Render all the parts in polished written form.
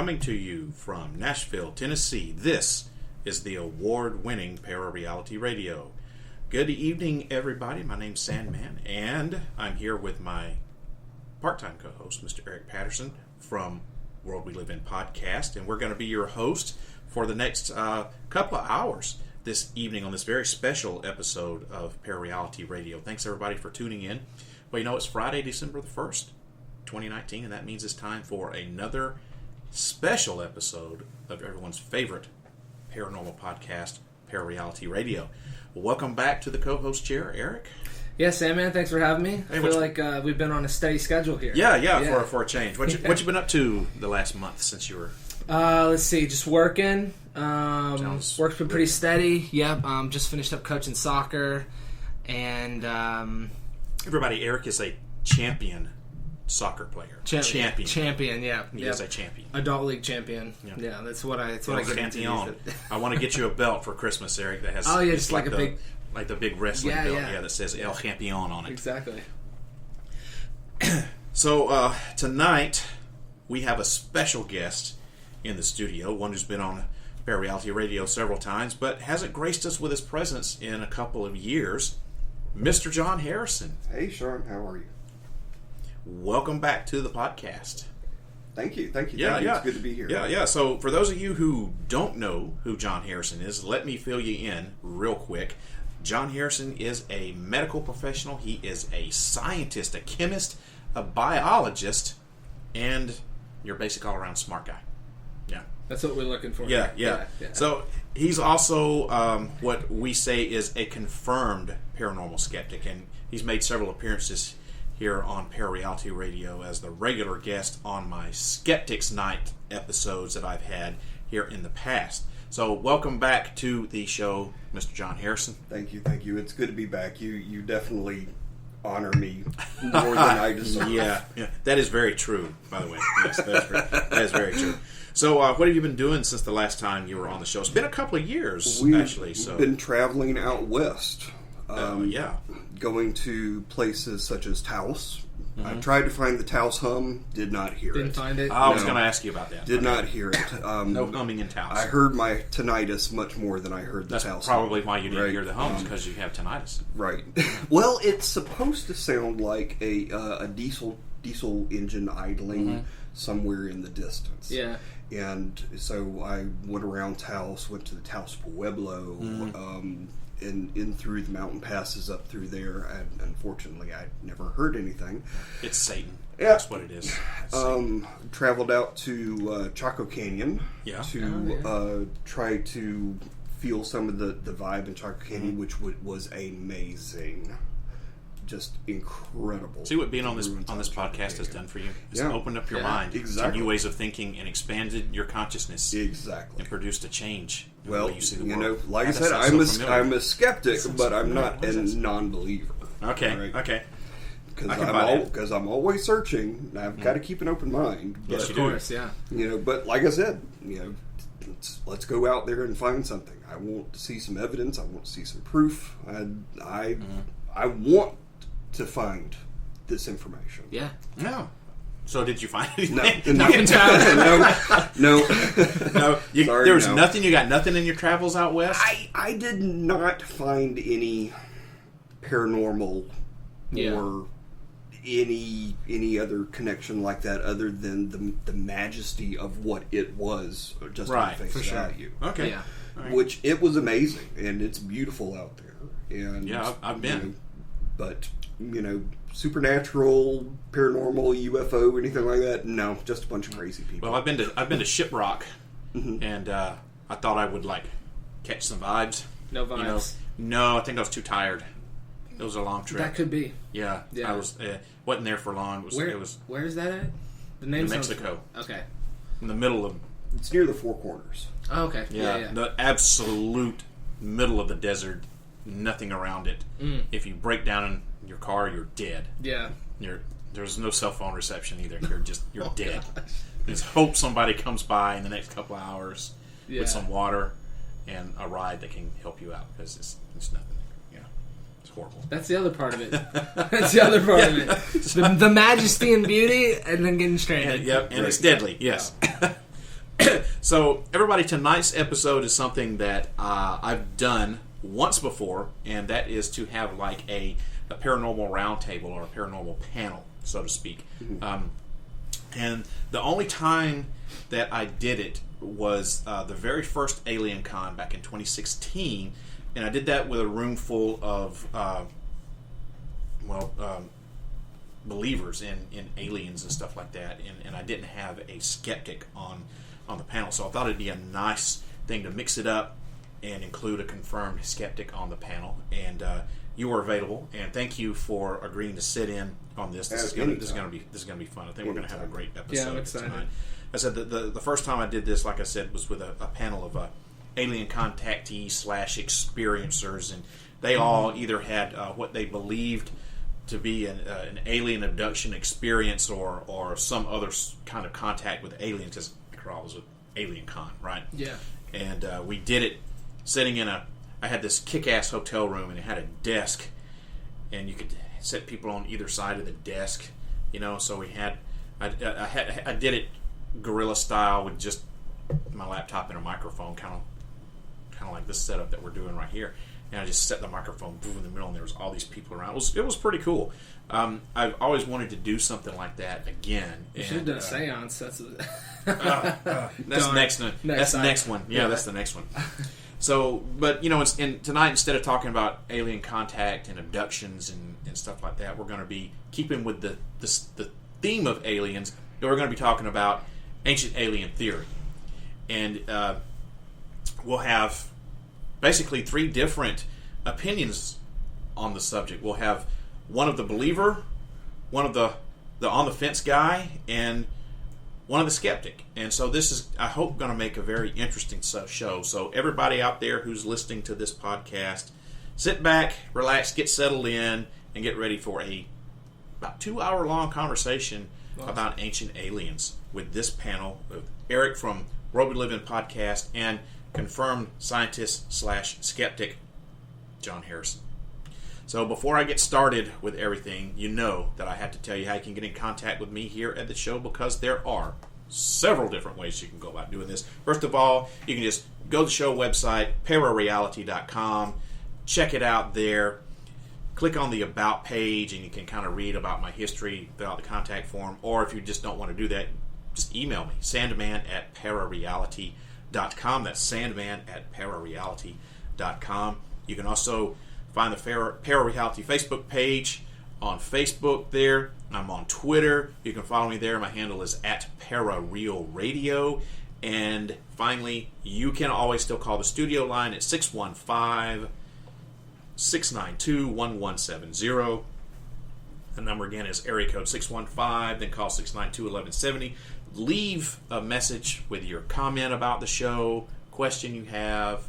Coming to you from Nashville, Tennessee, this is the award-winning ParaReality Radio. Good evening, everybody. My name's Sandman, and I'm here with my part-time co-host, Mr. Eric Patterson from World We Live In podcast, and we're going to be your host for the next couple of hours this evening on this very special episode of ParaReality Radio. Thanks, everybody, for tuning in. Well, you know, it's Friday, December the 1st, 2019, and that means it's time for another special episode of everyone's favorite paranormal podcast, ParaReality Radio. Well, welcome back to the co-host chair, Eric. Yes, Sandman, thanks for having me. I feel like we've been on a steady schedule here. Yeah. For a change. What you been up to the last month since you were... Let's see, just working. Work's been pretty steady. Yep, just finished up coaching soccer. And... Everybody, Eric is a champion soccer player. Champion, yeah. He is a champion. Adult league champion. Yeah, that's what I get into. I want to get you a belt for Christmas, Eric, that has... Oh, yeah, just like a big... Like the big wrestling belt, that says El Campeon on it. Exactly. So, tonight, we have a special guest in the studio, one who's been on ParaReality Radio several times, but hasn't graced us with his presence in a couple of years, Mr. John Harrison. Hey, Sean, how are you? Welcome back to the podcast. Thank you. Yeah. It's good to be here. Yeah. So, for those of you who don't know who John Harrison is, let me fill you in real quick. John Harrison is a medical professional. He is a scientist, a chemist, a biologist, and you're basically all-around smart guy. Yeah. That's what we're looking for. Yeah. So he's also what we say is a confirmed paranormal skeptic, and he's made several appearances here on ParaReality Radio as the regular guest on my Skeptics Night episodes that I've had here in the past. So welcome back to the show, Mr. John Harrison. Thank you. It's good to be back. You definitely honor me more than I deserve. Yeah, that is very true, by the way. Yes, that is very true. So what have you been doing since the last time you were on the show? It's been a couple of years, actually. We've been traveling out west. Going to places such as Taos. I tried to find the Taos hum, did not hear it. Didn't find it? I was going to ask you about that. Did not hear it. No humming in Taos. I heard my tinnitus much more than I heard the Taos hum. That's probably why you didn't hear the hums, because you have tinnitus. Right. Well, it's supposed to sound like a diesel engine idling somewhere in the distance. Yeah. And so I went around Taos, went to the Taos Pueblo, and in through the mountain passes up through there, and unfortunately I never heard anything. It's Satan. Yeah. That's what it is. Traveled out to Chaco Canyon to try to feel some of the vibe in Chaco Canyon, which was amazing. Just incredible. See what being on this podcast has done for you? It's opened up your mind to new ways of thinking and expanded your consciousness. Exactly. And produced a change in the well, way you see the world. Know, like I said, I'm a skeptic, but I'm not a non-believer. Okay. Okay. Because I'm always searching. And I've got to keep an open mind. But, Yes, you Of course, yeah. But like I said, let's go out there and find something. I want to see some evidence. I want to see some proof. I want to find this information. Yeah. So did you find anything? No. There was nothing. You got nothing in your travels out west? I did not find any paranormal or any other connection like that other than the majesty of what it was just on face value. Okay. Yeah. Right. Which it was amazing, and it's beautiful out there. And I've been. But supernatural, paranormal, UFO, anything like that? No, just a bunch of crazy people. Well, I've been to Shiprock, and I thought I would catch some vibes. No vibes. No, I think I was too tired. It was a long trip. That could be. Yeah. I was wasn't there for long. Where is that at? The name New Mexico. Okay. In the middle of. It's near the Four Corners. Oh, okay. Yeah. The absolute middle of the desert. Nothing around it. If you break down in your car, you're dead. Yeah. There's no cell phone reception either. You're dead. Just hope somebody comes by in the next couple of hours with some water and a ride that can help you out, because it's nothing. It's horrible. That's the other part of it. That's the other part of it. The majesty and beauty, and then getting stranded. And it's deadly. Yes. So, everybody, tonight's episode is something that I've done once before, and that is to have like a paranormal roundtable or a paranormal panel, so to speak. Mm-hmm. And the only time that I did it was the very first Alien Con back in 2016, and I did that with a room full of believers in aliens and stuff like that, and I didn't have a skeptic on the panel, so I thought it'd be a nice thing to mix it up and include a confirmed skeptic on the panel. And you were available, and thank you for agreeing to sit in on this. This is going to be fun. I think we're going to have a great episode tonight. I said the first time I did this, like I said, was with a panel of alien contactees / experiencers, and they all either had what they believed to be an alien abduction experience or some other kind of contact with aliens, because after all, it was an Alien Con, right? Yeah. And we did it sitting in I had this kick-ass hotel room, and it had a desk, and you could set people on either side of the desk, so we had, I did it guerrilla style with just my laptop and a microphone, kind of like this setup that we're doing right here. And I just set the microphone in the middle, and there was all these people around. It was pretty cool. I've always wanted to do something like that again. You should have done a seance. That's the next one. That's the next one. Yeah, that's the next one. So, but tonight, instead of talking about alien contact and abductions and stuff like that, we're going to be keeping with the theme of aliens. We're going to be talking about ancient alien theory, and we'll have basically 3 different opinions on the subject. We'll have one of the believer, one of the on the fence guy, and one of the skeptic. And so this is, I hope, going to make a very interesting show. So everybody out there who's listening to this podcast, sit back, relax, get settled in, and get ready for about 2-hour-long conversation about ancient aliens with this panel of Eric from Where We Live In podcast and confirmed scientist / skeptic John Harrison. So before I get started with everything, that I have to tell you how you can get in contact with me here at the show, because there are several different ways you can go about doing this. First of all, you can just go to the show website, ParaReality.com, check it out there, click on the About page, and you can kind of read about my history, fill out the contact form, or if you just don't want to do that, just email me, sandman@ParaReality.com. That's sandman@ParaReality.com. You can also find the ParaReality Facebook page on Facebook there. I'm on Twitter. You can follow me there. My handle is @ParaRealRadio. And finally, you can always still call the studio line at 615-692-1170. The number again is area code 615, then call 692-1170. Leave a message with your comment about the show, question you have,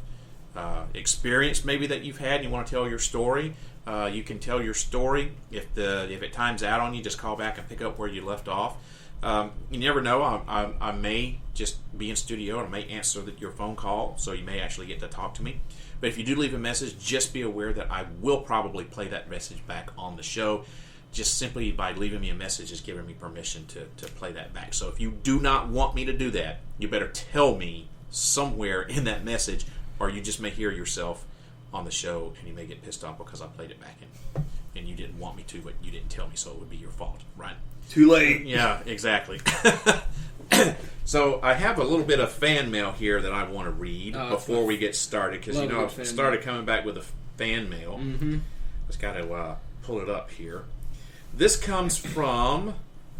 experience maybe that you've had and you want to tell your story. You can tell your story. If it times out on you, just call back and pick up where you left off. You never know. I may just be in studio and I may answer your phone call, so you may actually get to talk to me. But if you do leave a message, just be aware that I will probably play that message back on the show. Just simply by leaving me a message is giving me permission to play that back. So if you do not want me to do that, you better tell me somewhere in that message, or you just may hear yourself on the show and you may get pissed off because I played it back and you didn't want me to, but you didn't tell me, so it would be your fault, right? Too late. Yeah, exactly. So I have a little bit of fan mail here that I want to read before we get started, because I've started coming back with a fan mail. Mm-hmm. Just got to pull it up here. This comes from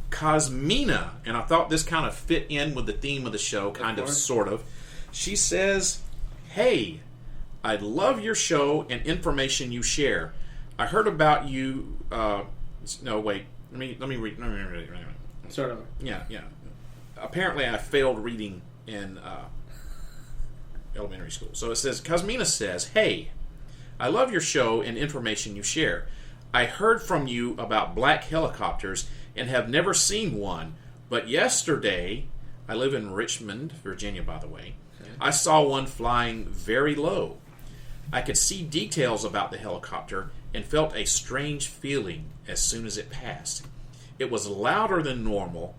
Cosmina, and I thought this kind of fit in with the theme of the show, sort of. She says, "Hey, I love your show and information you share. I heard about you." No, wait. Let me read. Sort of. Yeah. Apparently, I failed reading in elementary school. So it says, Cosmina says, "Hey, I love your show and information you share. I heard from you about black helicopters and have never seen one, but yesterday, I live in Richmond, Virginia, by the way, I saw one flying very low. I could see details about the helicopter and felt a strange feeling as soon as it passed. It was louder than normal,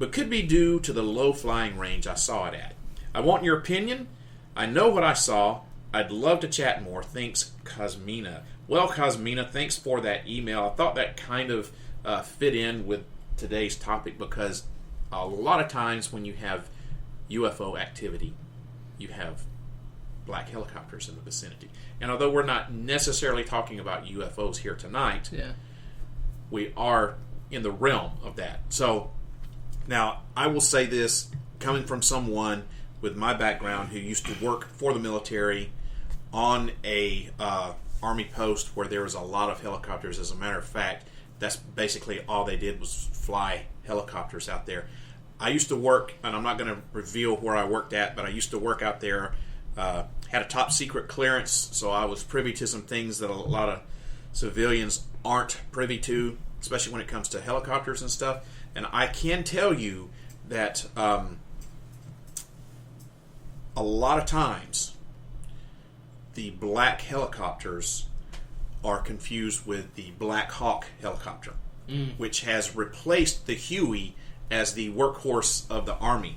but could be due to the low flying range I saw it at. I want your opinion. I know what I saw. I'd love to chat more. Thanks, Cosmina. Well, Cosmina, thanks for that email. I thought that kind of fit in with today's topic because a lot of times when you have UFO activity, you have black helicopters in the vicinity. And although we're not necessarily talking about UFOs here tonight, we are in the realm of that. So, now, I will say this, coming from someone with my background who used to work for the military on a Army post where there was a lot of helicopters. As a matter of fact, that's basically all they did was fly helicopters out there. I used to work, and I'm not going to reveal where I worked at, but I used to work out there, had a top secret clearance, so I was privy to some things that a lot of civilians aren't privy to, especially when it comes to helicopters and stuff. And I can tell you that a lot of times the black helicopters are confused with the Black Hawk helicopter, which has replaced the Huey as the workhorse of the Army.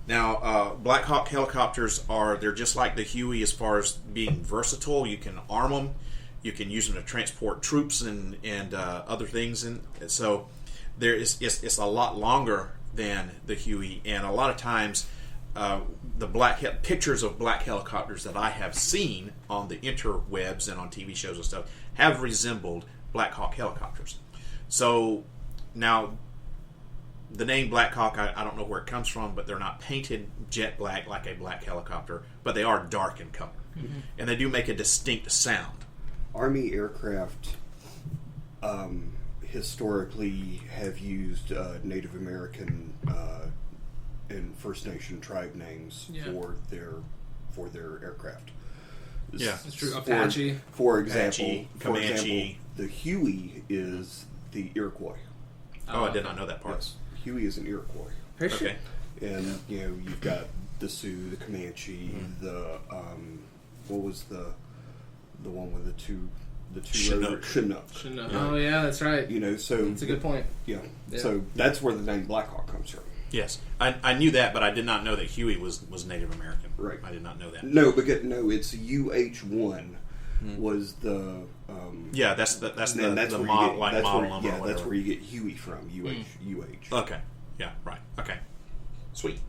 Now, Black Hawk helicopters they're just like the Huey as far as being versatile. You can arm them. You can use them to transport troops and other things. And so it's a lot longer than the Huey. And a lot of times, the pictures of black helicopters that I have seen on the interwebs and on TV shows and stuff have resembled Black Hawk helicopters. So now, the name Black Hawk, I don't know where it comes from, but they're not painted jet black like a black helicopter, but they are dark in color. Mm-hmm. And they do make a distinct sound. Army aircraft historically have used Native American and First Nation tribe names for their aircraft. Yeah, that's true. Apache. For example, Apache, Comanche. The Huey is the Iroquois. Oh, I did not know that part. Yes, Huey is an Iroquois. Okay. And you've got the Sioux, the Comanche, the what was the one with the two Chinook. Chinook. Yeah. Oh yeah, that's right. So that's a good point. Yeah. So that's where the name Black Hawk comes from. Yes, I knew that, but I did not know that Huey was Native American. Right. I did not know that. No, it's UH-1 was the. That's the model number. Yeah, that's where you get Huey from. UH. Okay. Yeah. Right. Okay. Sweet.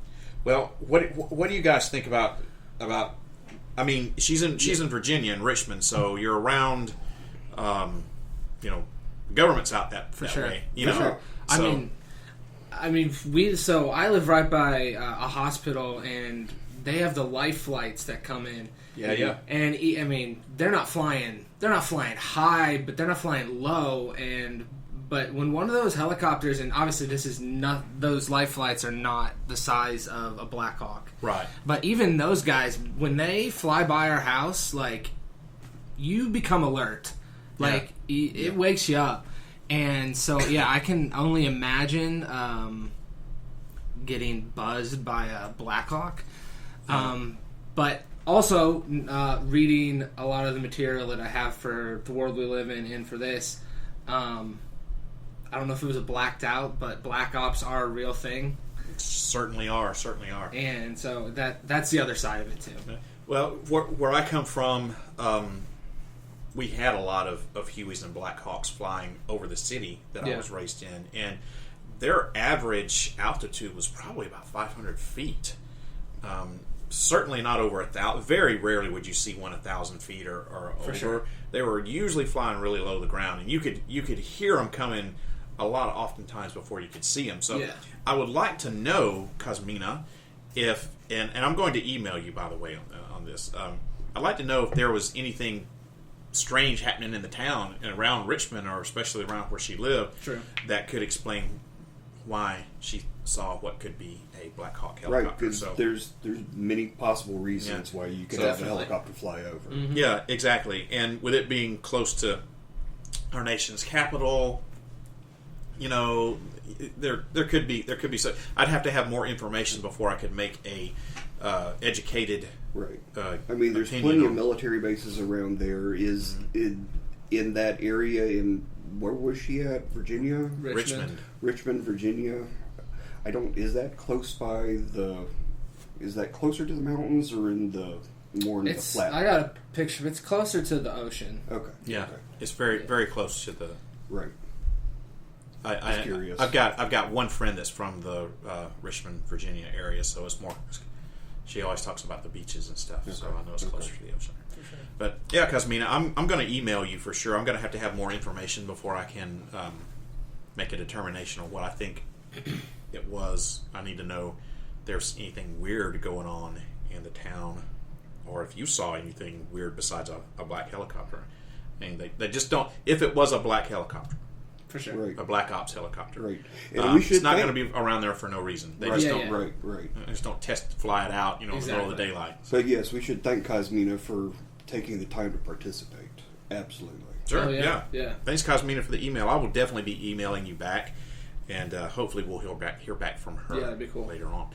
Well, what do you guys think about? I mean, she's in Virginia in Richmond, so you're around. Government's out that sure. way. Sure. So, I mean, I live right by a hospital, and they have the life flights that come in. Yeah. And I mean, they're not flying high, but they're not flying low. But when one of those helicopters, and obviously this is not, those life flights are not the size of a Black Hawk. Right. But even those guys, when they fly by our house, like, you become alert. Like, it wakes you up. And so, I can only imagine getting buzzed by a Black Hawk. But also, reading a lot of the material that I have for the world we live in and for this, I don't know if it was a blacked out, but black ops are a real thing. Certainly are. And so that's the other side of it, too. Well, where I come from, we had a lot of Hueys and Black Hawks flying over the city that I was raised in, and their average altitude was probably about 500 feet. Certainly not over 1,000. Very rarely would you see 1,000 feet or over. Sure. They were usually flying really low to the ground, and you could hear them coming oftentimes before you could see them. So I would like to know, Cosmina, if and I'm going to email you, by the way, on this. I'd like to know if there was anything strange happening in the town and around Richmond, or especially around where she lived, that could explain why she saw what could be a Black Hawk helicopter. Right, because there's many possible reasons why you could have a helicopter fly over. Mm-hmm. Yeah, exactly. And with it being close to our nation's capital, there could be. So I'd have to have more information before I could make a educated. Right. I mean, there's plenty of military bases around there. Is in that area. In where was she at? Virginia. Richmond, Virginia. Is that close by the? Is that closer to the mountains or in the more in the flat? I got a picture. It's closer to the ocean. Okay. Yeah, okay. It's very close to the. Right. I'm curious. I've got one friend that's from the Richmond, Virginia area, so it's more. She always talks about the beaches and stuff, so I know it's closer to the ocean. For sure. But yeah, Cosmina, I'm going to email you for sure. I'm going to have more information before I can make a determination on what I think it was. I need to know if there's anything weird going on in the town, or if you saw anything weird besides a black helicopter. I mean, they just don't. If it was a black helicopter. For sure. Right. A black ops helicopter. Right. And we should it's not going to be around there for no reason. They just don't. Right. They just don't fly it out, in the middle of the daylight. But yes, we should thank Cosmina for taking the time to participate. Absolutely. Sure. Oh, yeah. Thanks, Cosmina, for the email. I will definitely be emailing you back, and hopefully we'll hear back from her. Yeah, that'd be cool. Later on.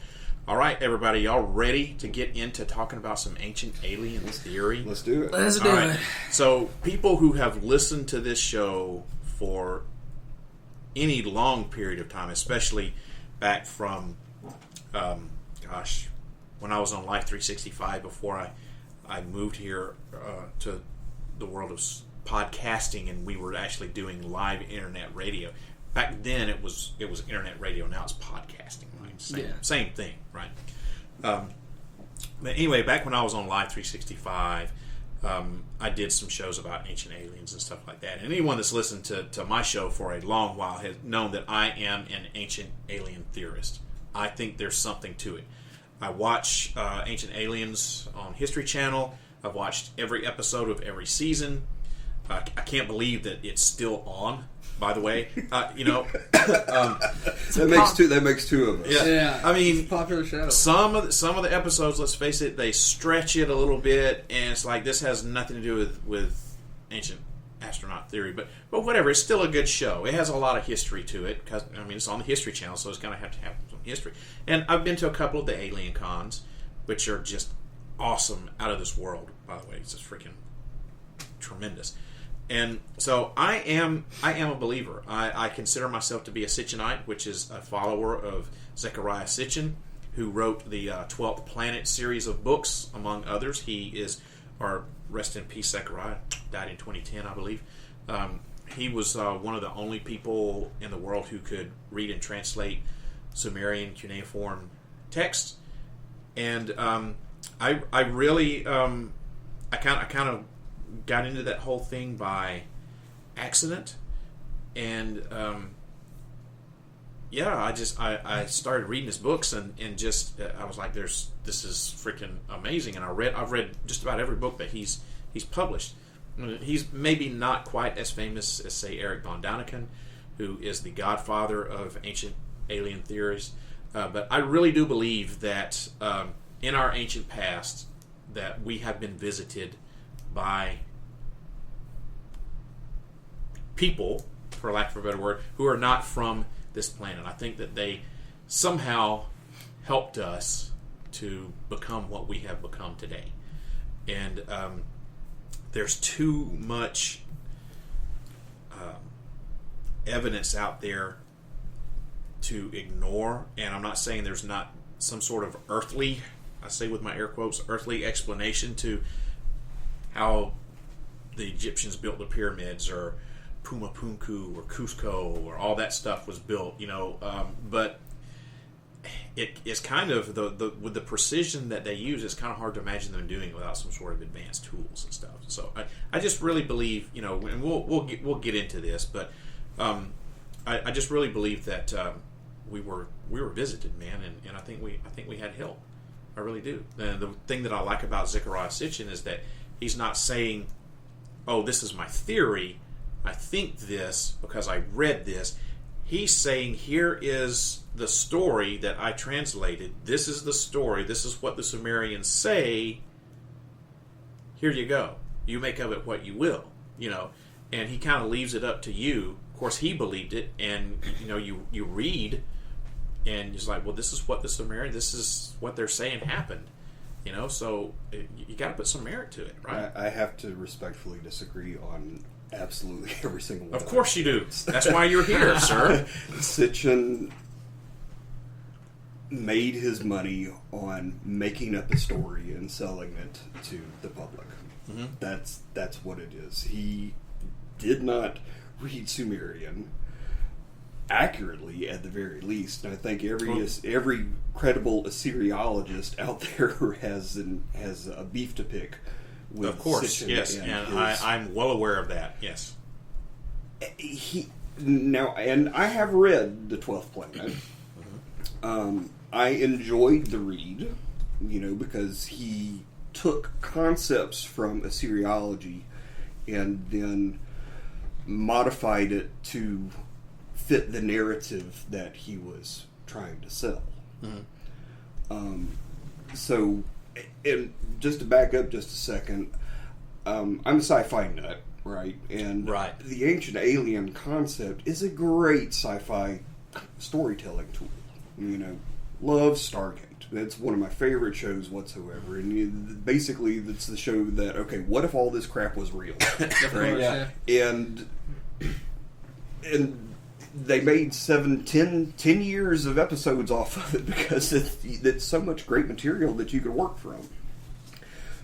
All right, everybody, y'all ready to get into talking about some ancient alien theory? Let's do it. Let's do it. So, people who have listened to this show for any long period of time, especially back from, when I was on Life 365 before I moved here to the world of podcasting, and we were actually doing live internet radio. Back then, it was internet radio. Now it's podcasting. Right? Same thing, right? But anyway, back when I was on Live 365, I did some shows about ancient aliens and stuff like that. And anyone that's listened to my show for a long while has known that I am an ancient alien theorist. I think there's something to it. I watch Ancient Aliens on History Channel. I've watched every episode of every season. I can't believe that it's still on. By the way, that makes two of us. Yeah. I mean, it's a popular show. Some of the episodes, let's face it, they stretch it a little bit, and it's like this has nothing to do with ancient astronaut theory, but whatever. It's still a good show. It has a lot of history to it because it's on the History Channel, so it's going to have some history. And I've been to a couple of the alien cons, which are just awesome, out of this world. By the way, it's just freaking tremendous. And so I am a believer. I consider myself to be a Sitchinite, which is a follower of Zecharia Sitchin, who wrote the 12th Planet series of books, among others. He is, or rest in peace, Zecharia, died in 2010, I believe. He was one of the only people in the world who could read and translate Sumerian cuneiform texts. And I really, I kind of got into that whole thing by accident, and I started reading his books, and just I was like, this is freaking amazing. And I've read just about every book that he's published. He's maybe not quite as famous as, say, Eric von Daniken, who is the godfather of ancient alien theories, but I really do believe that in our ancient past that we have been visited by people, for lack of a better word, who are not from this planet. I think that they somehow helped us to become what we have become today. And there's too much evidence out there to ignore. And I'm not saying there's not some sort of earthly, I say with my air quotes, earthly explanation to how the Egyptians built the pyramids, or Puma Punku, or Cusco, or all that stuff was built, but it's kind of with the precision that they use, it's kind of hard to imagine them doing it without some sort of advanced tools and stuff. So I just really believe, and we'll get into this, but I just really believe that we were visited, man, and I think we had help. I really do. And the thing that I like about Zecharia Sitchin is that he's not saying, oh, this is my theory, I think this because I read this. He's saying, here is the story that I translated. This is the story. This is what the Sumerians say. Here you go. You make of it what you will, And he kind of leaves it up to you. Of course, he believed it, and you read, and he's like, well, this is what this is what they're saying happened. So you got to put some merit to it, right? I have to respectfully disagree on absolutely every single one. Of course you do. That's why you're here, sir. Sitchin made his money on making up a story and selling it to the public. Mm-hmm. That's what it is. He did not read Sumerian accurately, at the very least. And I think every credible Assyriologist out there has a beef to pick with Of course, Sitchin yes, and I'm well aware of that. Yes. And I have read The 12th Planet. I enjoyed the read, because he took concepts from Assyriology and then modified it to fit the narrative that he was trying to sell. Mm-hmm. So, and just to back up just a second, I'm a sci-fi nut, right? And the ancient alien concept is a great sci-fi storytelling tool. Love Stargate. It's one of my favorite shows whatsoever. And basically, it's the show that, okay, what if all this crap was real? Right? Yeah. And they made 10 years of episodes off of it because it's so much great material that you could work from.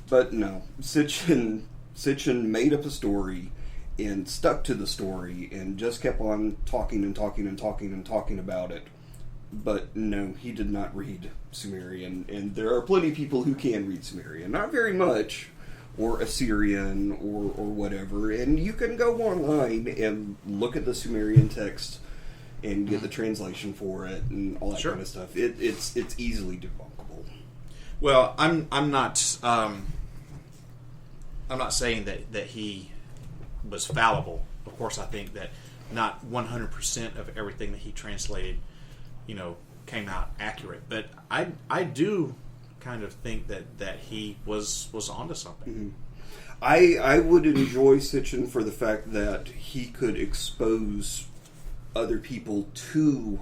But no, Sitchin made up a story and stuck to the story and just kept on talking about it. But no, he did not read Sumerian, and there are plenty of people who can read Sumerian. Not very much, or Assyrian, or whatever. And you can go online and look at the Sumerian text and get the translation for it and all that kind of stuff. It's easily debunkable. Well, I'm not saying that he was fallible. Of course, I think that not 100% of everything that he translated, came out accurate. But I do kind of think that he was onto something. Mm-hmm. I would enjoy Sitchin for the fact that he could expose other people to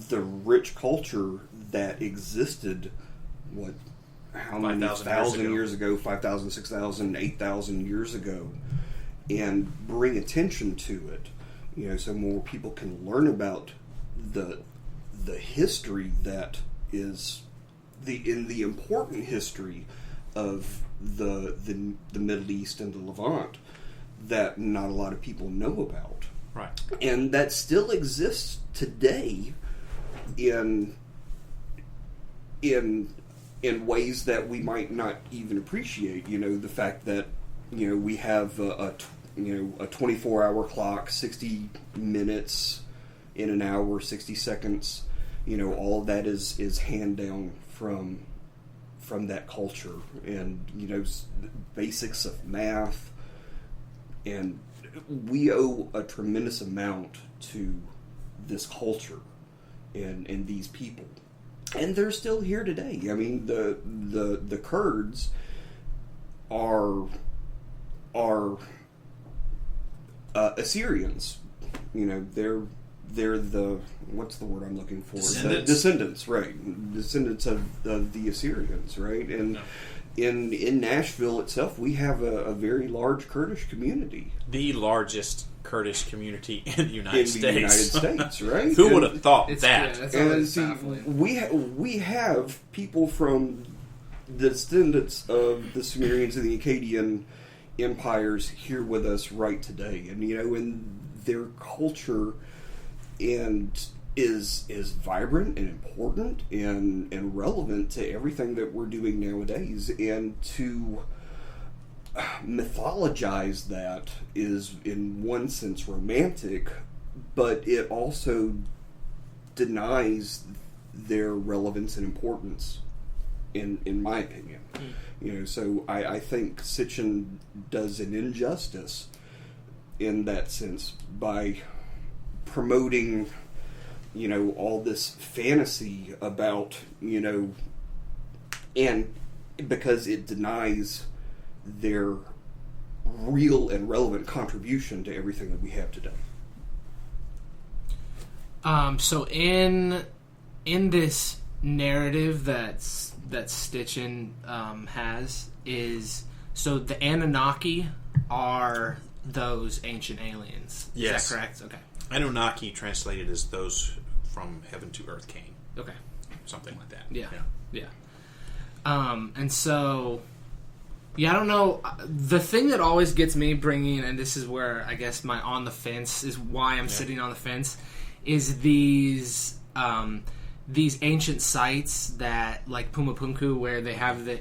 the rich culture that existed, how many thousand years ago, 5,000, 6,000, 8,000 years ago, and bring attention to it, so more people can learn about the history that is the important history of the Middle East and the Levant that not a lot of people know about. Right. And that still exists today in ways that we might not even appreciate. The fact that we have a 24-hour clock, 60 minutes in an hour, 60 seconds. All of that is hand down from that culture, and basics of math, and we owe a tremendous amount to this culture and these people, and they're still here today. I mean, the Kurds are Assyrians. They're the, what's the word I'm looking for? Descendants, right? Descendants of the Assyrians, right? And in Nashville itself, we have a very large Kurdish community. The largest Kurdish community in the United States. Right? Who would have thought that? Yeah, that's always baffling. We have people from the descendants of the Sumerians and the Akkadian empires here with us right today, and and their culture is vibrant and important and relevant to everything that we're doing nowadays. And to mythologize that is, in one sense, romantic, but it also denies their relevance and importance, in my opinion. So I think Sitchin does an injustice in that sense by promoting, all this fantasy about, and because it denies their real and relevant contribution to everything that we have today. So in this narrative that Sitchin has is, so the Anunnaki are those ancient aliens. Yes. Is that correct? Okay. Anunnaki translated as those from heaven to earth came. Okay. Something like that. Yeah. And so, I don't know. The thing that always gets me bringing, and this is where I guess my on the fence is why I'm sitting on the fence, is these ancient sites that, like Puma Punku, where they have the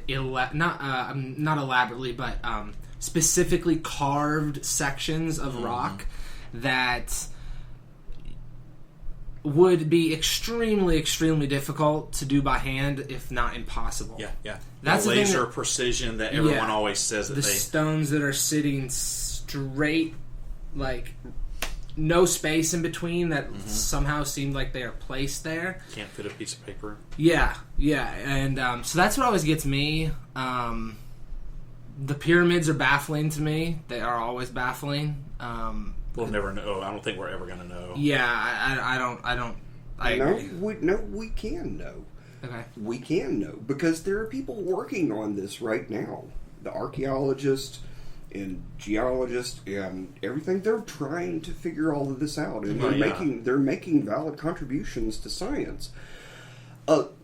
not elaborately, but specifically carved sections of rock that would be extremely, extremely difficult to do by hand, if not impossible. Yeah. That's the the laser thing precision that everyone always says that the stones that are sitting straight, like no space in between, that somehow seemed like they are placed there. Can't fit a piece of paper. Yeah, and so that's what always gets me. The pyramids are baffling to me. They are always baffling. We'll never know. I don't think we're ever going to know. Yeah, I don't. I agree. We can know. Okay. We can know because there are people working on this right now. The archaeologists and geologists and everything. They're trying to figure all of this out, and they're making valid contributions to science.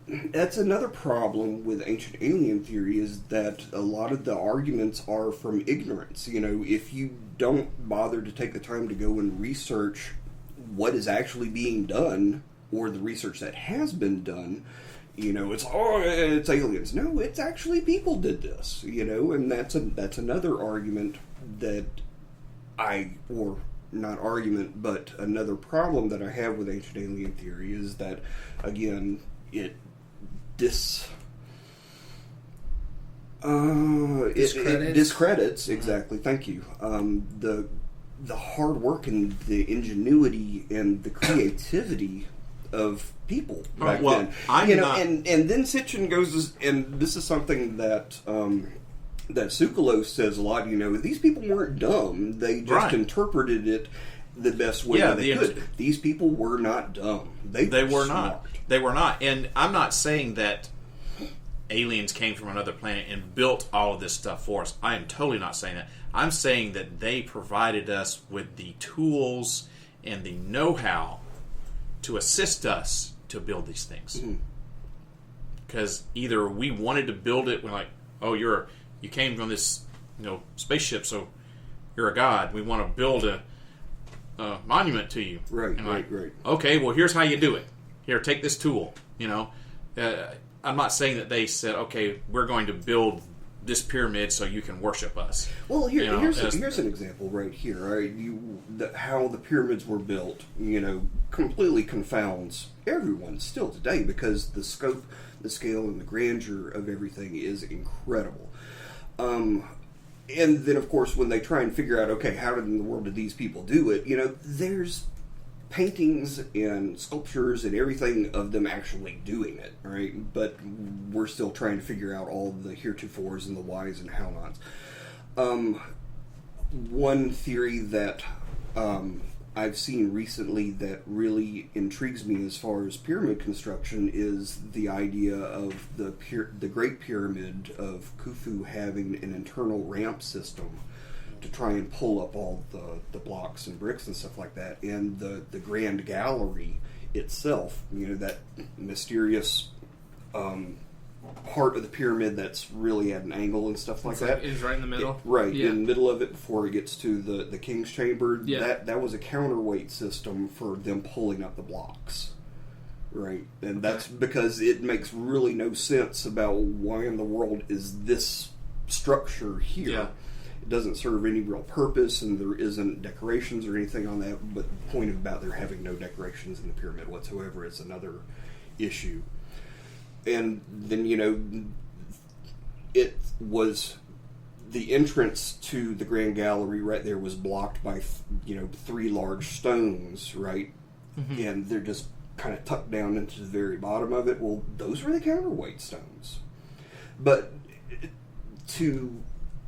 That's another problem with ancient alien theory, is that a lot of the arguments are from ignorance. If you don't bother to take the time to go and research what is actually being done, or the research that has been done, it's aliens. No, it's actually people did this, and that's another argument that but another problem that I have with ancient alien theory is that, again, it discredits exactly. Thank you. The hard work and the ingenuity and the creativity of people back then. And then Sitchin goes, and this is something that Tsoukalos says a lot. These people weren't dumb; they just interpreted it the best way they could. These people were not dumb; they were smart. They were not. And I'm not saying that aliens came from another planet and built all of this stuff for us. I am totally not saying that. I'm saying that they provided us with the tools and the know-how to assist us to build these things. Because either we wanted to build it, we're like, oh, you came from this spaceship, so you're a god. We want to build a monument to you. Right. Okay, well, here's how you do it. Here, take this tool. I'm not saying that they said, okay, we're going to build this pyramid so you can worship us. Well, here's an example right here. Right? How the pyramids were built, completely confounds everyone still today, because the scope, the scale, and the grandeur of everything is incredible. And then, of course, when they try and figure out, okay, how in the world did these people do it? There's paintings and sculptures and everything of them actually doing it, right? But we're still trying to figure out all the heretofores and the whys and how-nots. One theory that I've seen recently that really intrigues me as far as pyramid construction is the idea of the Great Pyramid of Khufu having an internal ramp system to try and pull up all the blocks and bricks and stuff like that. And the Grand Gallery itself, that mysterious part of the pyramid that's really at an angle and stuff like that. It's right in the middle. In the middle of it before it gets to the King's Chamber. Yeah. That was a counterweight system for them pulling up the blocks. Right. And that's because it makes really no sense about why in the world is this structure here. Yeah. It doesn't serve any real purpose, and there isn't decorations or anything on that. But the point about there having no decorations in the pyramid whatsoever is another issue. And then, it was the entrance to the Grand Gallery right there was blocked by, 3 large stones, right? Mm-hmm. And they're just kind of tucked down into the very bottom of it. Well, those were the counterweight stones. But to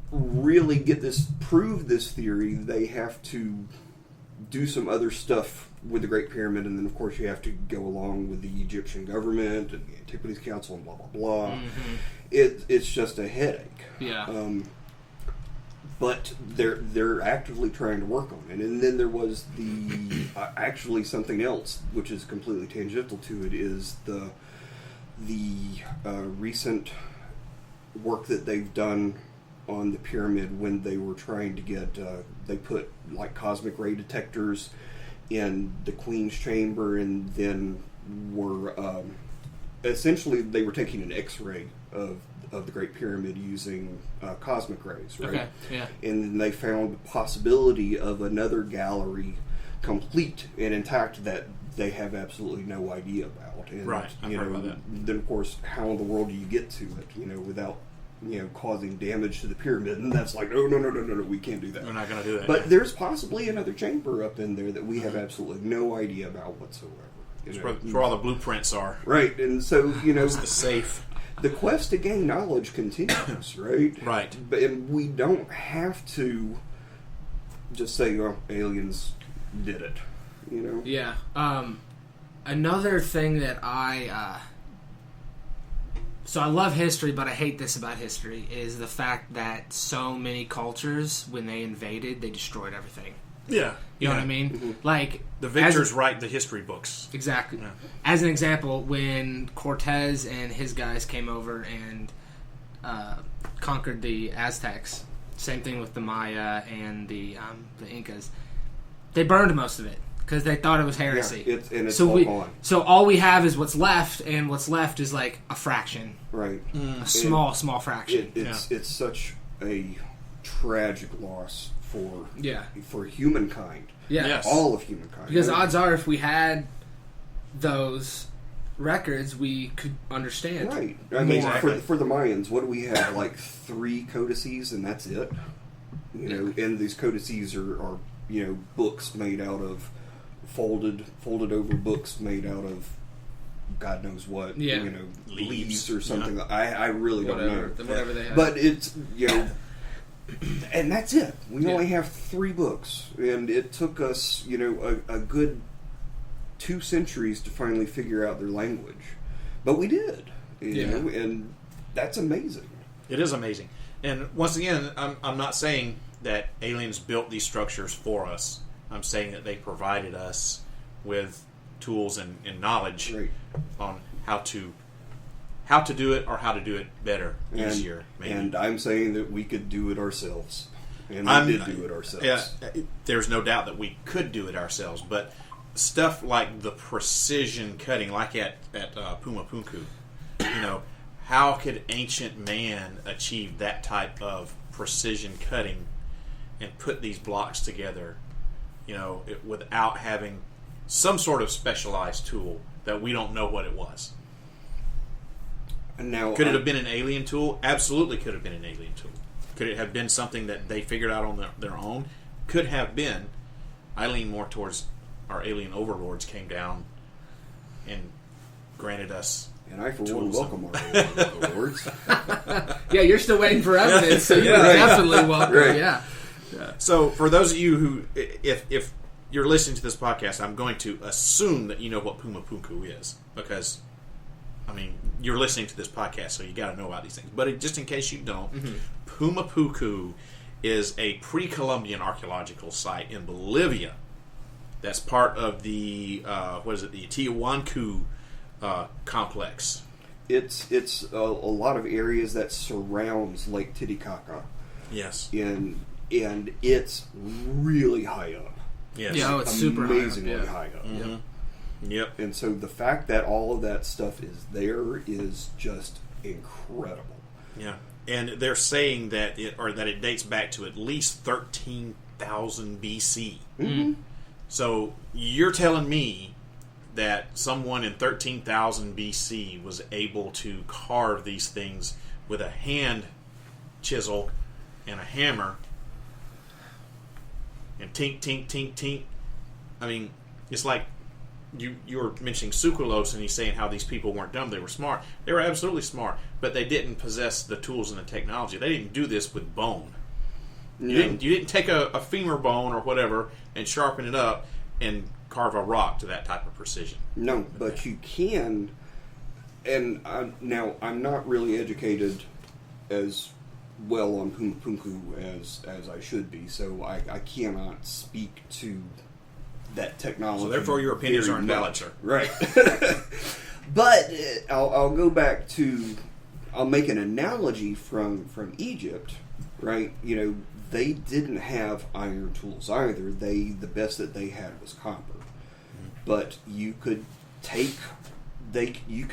really prove this theory, they have to do some other stuff with the Great Pyramid, and then of course you have to go along with the Egyptian government and the Antiquities Council and blah blah blah. Mm-hmm. It's just a headache. Yeah. but they're actively trying to work on it. And then there was the actually something else which is completely tangential to it is the recent work that they've done on the pyramid when they were trying to get they put like cosmic ray detectors in the Queen's chamber, and then were essentially they were taking an X-ray of the Great Pyramid using cosmic rays, right? Okay, yeah. And then they found the possibility of another gallery complete and intact that they have absolutely no idea about. And, right, I've heard about that. Then, of course, how in the world do you get to it, without, causing damage to the pyramid? And that's like, no, we can't do that. We're not going to do that. But there's possibly another chamber up in there that we have absolutely no idea about whatsoever. That's where all the blueprints are. Right, and so, It's the safe. The quest to gain knowledge continues, right? Right. And we don't have to just say, oh, aliens did it, Yeah. Another thing that so I love history, but I hate this about history, is the fact that so many cultures, when they invaded, they destroyed everything. Yeah. You know what I mean? Mm-hmm. Like, the victors write the history books. Exactly. Yeah. As an example, when Cortez and his guys came over and conquered the Aztecs, same thing with the Maya and the Incas, they burned most of it because they thought it was heresy. Yeah, it's all gone. So all we have is what's left, and what's left is like a fraction. Right. A small fraction. It's such a tragic loss for humankind. Yeah. Yes. All of humankind. Because odds are, if we had those records, we could understand. Right. I mean, Exactly. for the Mayans, what do we have? Like 3 codices, and that's it. And these codices are books made out of folded over books made out of God knows what. Yeah. Leaves or something. I really don't know. Whatever they have. But it's and that's it. We only have 3 books, and it took us, a good 2 centuries to finally figure out their language. But we did, and that's amazing. It is amazing. And once again, I'm not saying that aliens built these structures for us. I'm saying that they provided us with tools and knowledge on how to do it, or how to do it better, easier, maybe. And I'm saying that we could do it ourselves. And we did do it ourselves. Yeah, there's no doubt that we could do it ourselves, but stuff like the precision cutting, like at Puma Punku, how could ancient man achieve that type of precision cutting and put these blocks together, without having some sort of specialized tool that we don't know what it was? And now, could it have been an alien tool? Absolutely could have been an alien tool. Could it have been something that they figured out on their own? Could have been. I lean more towards our alien overlords came down and granted us. And I, for one, welcome our alien overlords. Yeah, you're still waiting for evidence, so you're definitely welcome. Right. Yeah. So, for those of you who, if you're listening to this podcast, I'm going to assume that you know what Puma Punku is, because you're listening to this podcast, so you got to know about these things. But just in case you don't, Puma Punku is a pre-Columbian archaeological site in Bolivia. That's part of the the Tiahuanaco complex. It's a lot of areas that surrounds Lake Titicaca. Yes, and it's really high up. Yes, it's super amazingly high up. Mm-hmm. Yep. And so the fact that all of that stuff is there is just incredible. Yeah. And they're saying that it dates back to at least 13,000 BC. Mm-hmm. So you're telling me that someone in 13,000 BC was able to carve these things with a hand chisel and a hammer and tink, tink, tink, tink. It's like you were mentioning Sucralose, and he's saying how these people weren't dumb, they were smart. They were absolutely smart, but they didn't possess the tools and the technology. They didn't do this with bone. No. You didn't take a femur bone or whatever and sharpen it up and carve a rock to that type of precision. No, but you can, and now I'm not really educated as well on Puma Punku as I should be, so I cannot speak to that technology. So therefore your opinions aren't valid, sir. Right. But I'll go back to, I'll make an analogy from Egypt, right? You know, they didn't have iron tools either. The best that they had was copper. Mm-hmm. But you could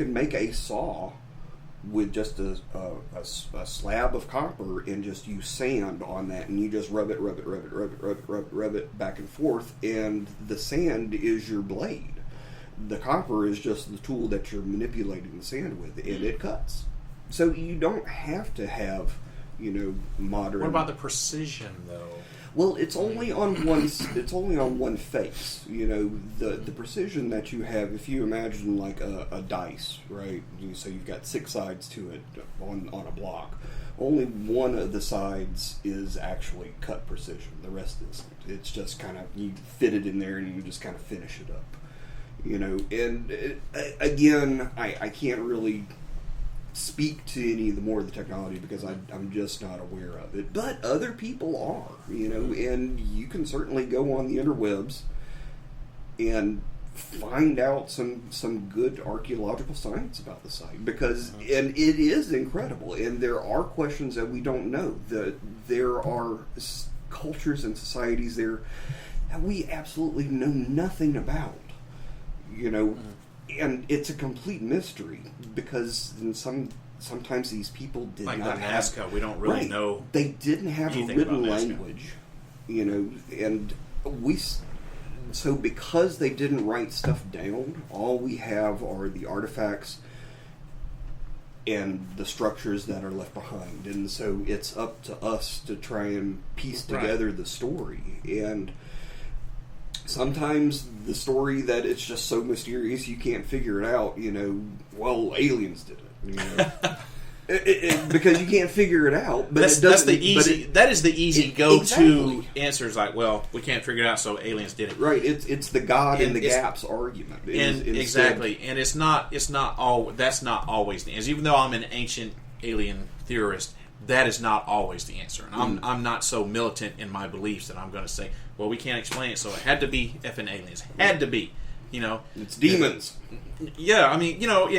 make a saw with just a slab of copper and just use sand on that, and you just rub it back and forth, and the sand is your blade. The copper is just the tool that you're manipulating the sand with, and it cuts. So you don't have to have, you know, modern. What about the precision, though? Well, it's only on one. It's only on one face. You know, the precision that you have. If you imagine like a dice, right? So you've got 6 sides to it on a block. Only one of the sides is actually cut precision. The rest isn't. It's just kind of, you fit it in there and you just kind of finish it up. You know, and again, I can't really speak to any of the more of the technology because I'm just not aware of it. But other people are, you know, and you can certainly go on the interwebs and find out some good archaeological science about the site, because and it is incredible, and there are questions that we don't know. There are cultures and societies there that we absolutely know nothing about, you know. And it's a complete mystery because sometimes these people did like not have Nazca, we don't really know. They didn't have a written language, you know, and so because they didn't write stuff down, all we have are the artifacts and the structures that are left behind, and so it's up to us to try and piece together the story. And sometimes the story that it's just so mysterious you can't figure it out, you know, well, aliens did it, you know. Because you can't figure it out. But that is the easy go-to answer. Is like, well, we can't figure it out, so aliens did it. Right. It's the God in the gaps argument. Exactly. And that's not always the answer. Even though I'm an ancient alien theorist, that is not always the answer. And I'm not so militant in my beliefs that I'm going to say, well, we can't explain it, so it had to be effing aliens. Had to be, you know. It's demons. Yeah, I mean, you know,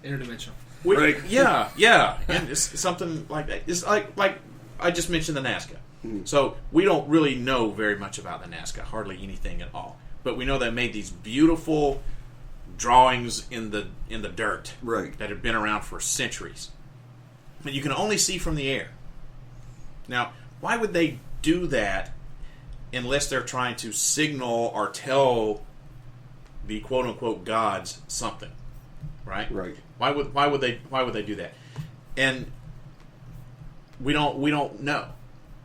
interdimensional. Right. Yeah, and it's something like that. It's like I just mentioned the Nazca. So we don't really know very much about the Nazca, hardly anything at all. But we know they made these beautiful drawings in the dirt, right, that have been around for centuries. But you can only see from the air. Now, why would they do that unless they're trying to signal or tell the quote unquote gods something? Right? Right. Why would they do that? And we don't know,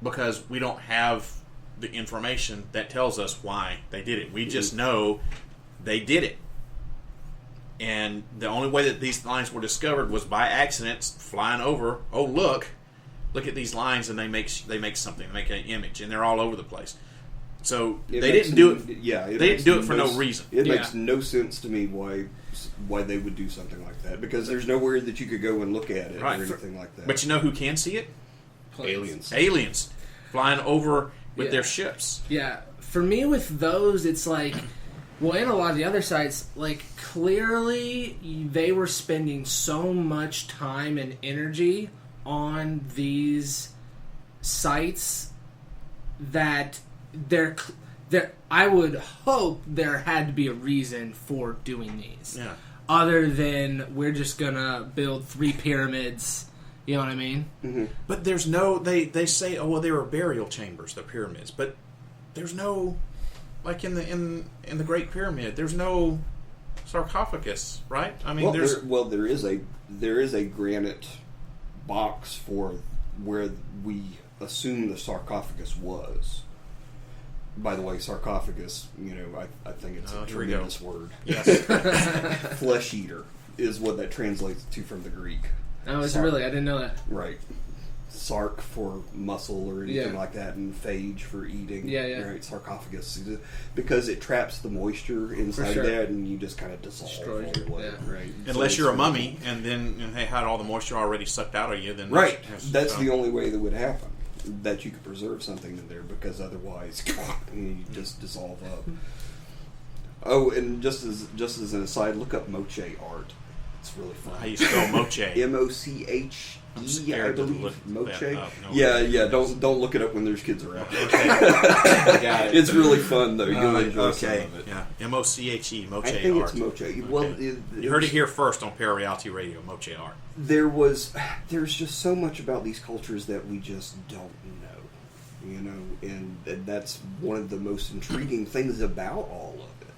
because we don't have the information that tells us why they did it. We just know they did it. And the only way that these lines were discovered was by accident, flying over. Oh, look at these lines, and they make something, they make an image, and they're all over the place. So they didn't do it. Yeah, they didn't do it for no reason. It makes no sense to me why they would do something like that, because there's nowhere that you could go and look at it or anything like that. But you know who can see it? Aliens flying over with their ships. Yeah, for me with those, it's like, well, and a lot of the other sites, like, clearly they were spending so much time and energy on these sites that I would hope there had to be a reason for doing these. Yeah. Other than we're just gonna build 3 pyramids. You know what I mean? Mm-hmm. But there's no. They say, oh well, they were burial chambers, the pyramids. But there's no, like in the Great Pyramid, there's no sarcophagus, right? I mean, there is a granite box for where we assume the sarcophagus was. By the way, sarcophagus, you know, I think it's a tremendous word. Yes. Flesh eater is what that translates to from the Greek. Oh, is it really? I didn't know that. Right. sark for muscle or anything Yeah. like that, and phage for eating. Yeah. Right, sarcophagus, because it traps the moisture inside sure. that, and you just kind of dissolve Destroys all the way. you, yeah. Right. Unless So you're a it's mummy, and then they had all the moisture already sucked out of you, then right. That's so- the only way that would happen. That you could preserve something in there, because otherwise you just dissolve up. Oh, and just as an aside, look up moche art. It's really fun. How you spell moche? Moche. I'm I scared to believe look moche. that up. No. Yeah. Don't look it up when there's kids around. Okay. Got it. It's really fun though. You'll enjoy some Okay. of it. Yeah. Moche. Moche I think art. it's moche. Well, Okay. You heard it here first on ParaReality Radio. Moche art. There's just so much about these cultures that we just don't know, and that's one of the most intriguing things about all of it.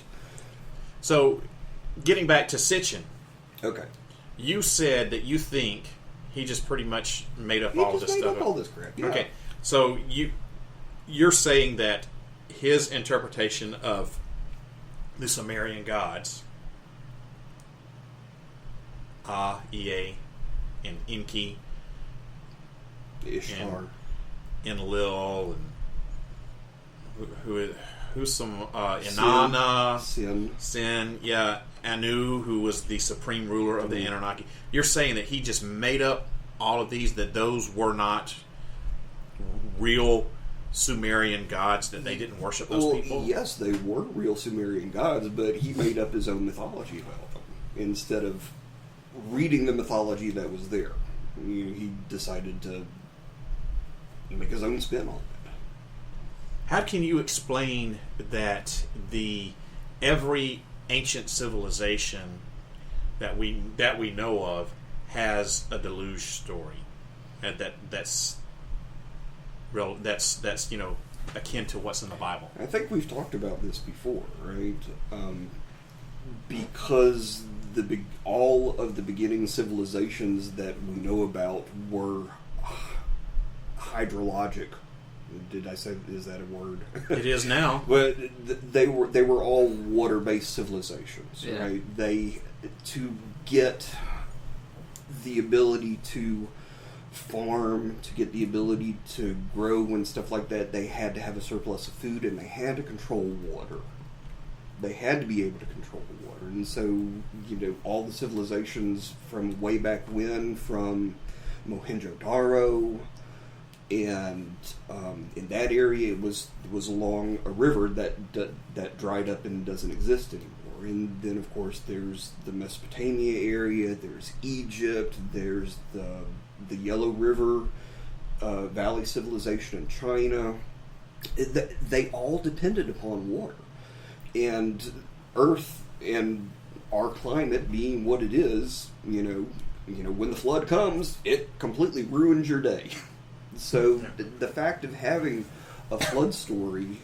So, getting back to Sitchin, Okay. you said that you think he just pretty much made up all this made stuff. up all this crap. Yeah. Okay, so you're saying that his interpretation of the Sumerian gods, Ea, and Enki, Ishtar. Enlil, and who's some Inanna, Sin, yeah, Anu, who was the supreme ruler of the Anunnaki. You're saying that he just made up all of these, that those were not real Sumerian gods, that they didn't worship those people? Yes, they were real Sumerian gods, but he made up his own mythology about them instead of reading the mythology that was there. He decided to make his own spin on it. How can you explain that every ancient civilization that we know of has a deluge story, and that's real? That's akin to what's in the Bible. I think we've talked about this before, right? Because all of the beginning civilizations that we know about were hydrologic. Did I say, is that a word? It is now. But they were all water-based civilizations, Yeah. right? To get the ability to farm, to get the ability to grow and stuff like that, they had to have a surplus of food, and they had to control water. They had to be able to control the water. And so, all the civilizations from way back when, from Mohenjo-Daro, and in that area it was along a river that dried up and doesn't exist anymore. And then, of course, there's the Mesopotamia area, there's Egypt, there's the Yellow River Valley civilization in China. They all depended upon water. And Earth and our climate being what it is, when the flood comes, it completely ruins your day. So the fact of having a flood story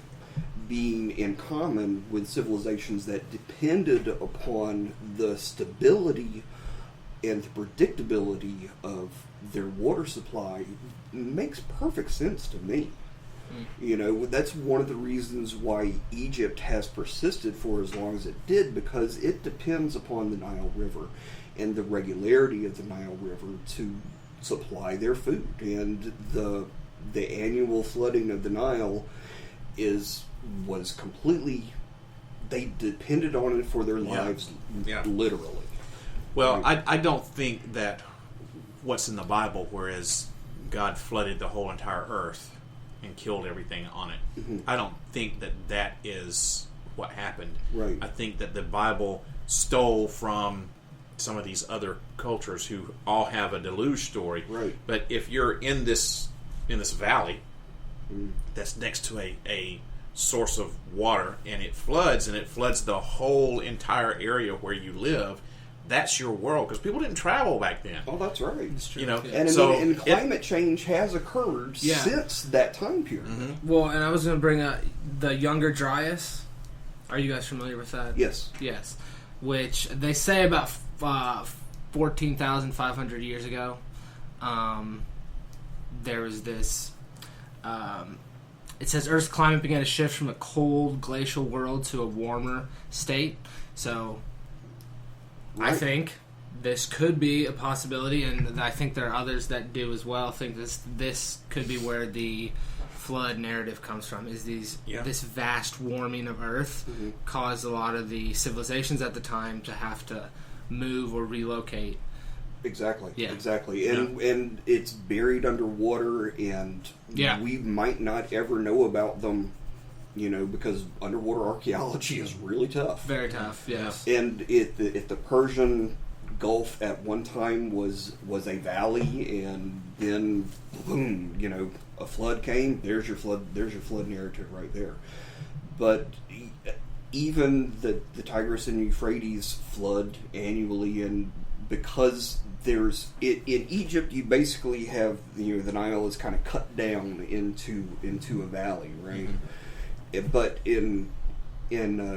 being in common with civilizations that depended upon the stability and the predictability of their water supply makes perfect sense to me. That's one of the reasons why Egypt has persisted for as long as it did, because it depends upon the Nile River and the regularity of the Nile River to supply their food. And the annual flooding of the Nile was completely, they depended on it for their lives, literally. Well, I don't think that what's in the Bible, whereas God flooded the whole entire earth and killed everything on it, I don't think that is what happened. Right. I think that the Bible stole from some of these other cultures who all have a deluge story. Right. But if you're in this valley that's next to a source of water, and it floods the whole entire area where you live, that's your world, because people didn't travel back then. Oh, that's right. It's true. And climate change has occurred since that time period. Mm-hmm. Well, and I was going to bring up the Younger Dryas. Are you guys familiar with that? Yes. Yes. Which they say about 14,500 years ago, there was this. It says Earth's climate began to shift from a cold glacial world to a warmer state. So, Right. I think this could be a possibility, and I think there are others that do as well. Think this could be where the flood narrative comes from. Is this vast warming of Earth caused a lot of the civilizations at the time to have to move or relocate. Exactly. Yeah. Exactly. And it's buried underwater, and we might not ever know about them, because underwater archaeology is really tough. Very tough, yes. And if the Persian Gulf at one time was a valley, and then boom, a flood came, there's your flood narrative right there. But even the Tigris and Euphrates flood annually, and because in Egypt you basically have the Nile is kind of cut down into a valley, right? But in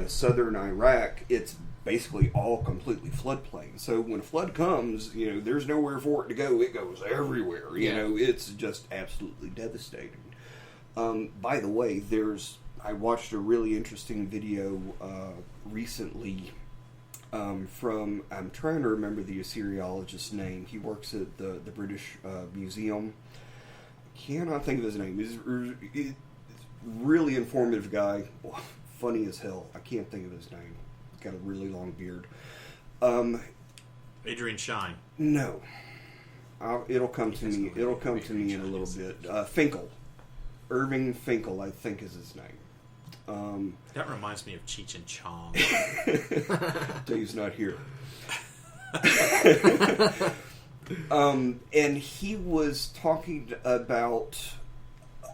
southern Iraq, it's basically all completely floodplain. So when a flood comes, there's nowhere for it to go. It goes everywhere. It's just absolutely devastating. By the way, I watched a really interesting video recently from, I'm trying to remember the Assyriologist's name. He works at the British Museum. Cannot think of his name. He's a really informative guy. Funny as hell. I can't think of his name. Got a really long beard. Adrian Shine. No. It'll come to me. It'll come to me in a little bit. Finkel. Irving Finkel, I think, is his name. That reminds me of Cheech and Chong. Dave's not here. And he was talking about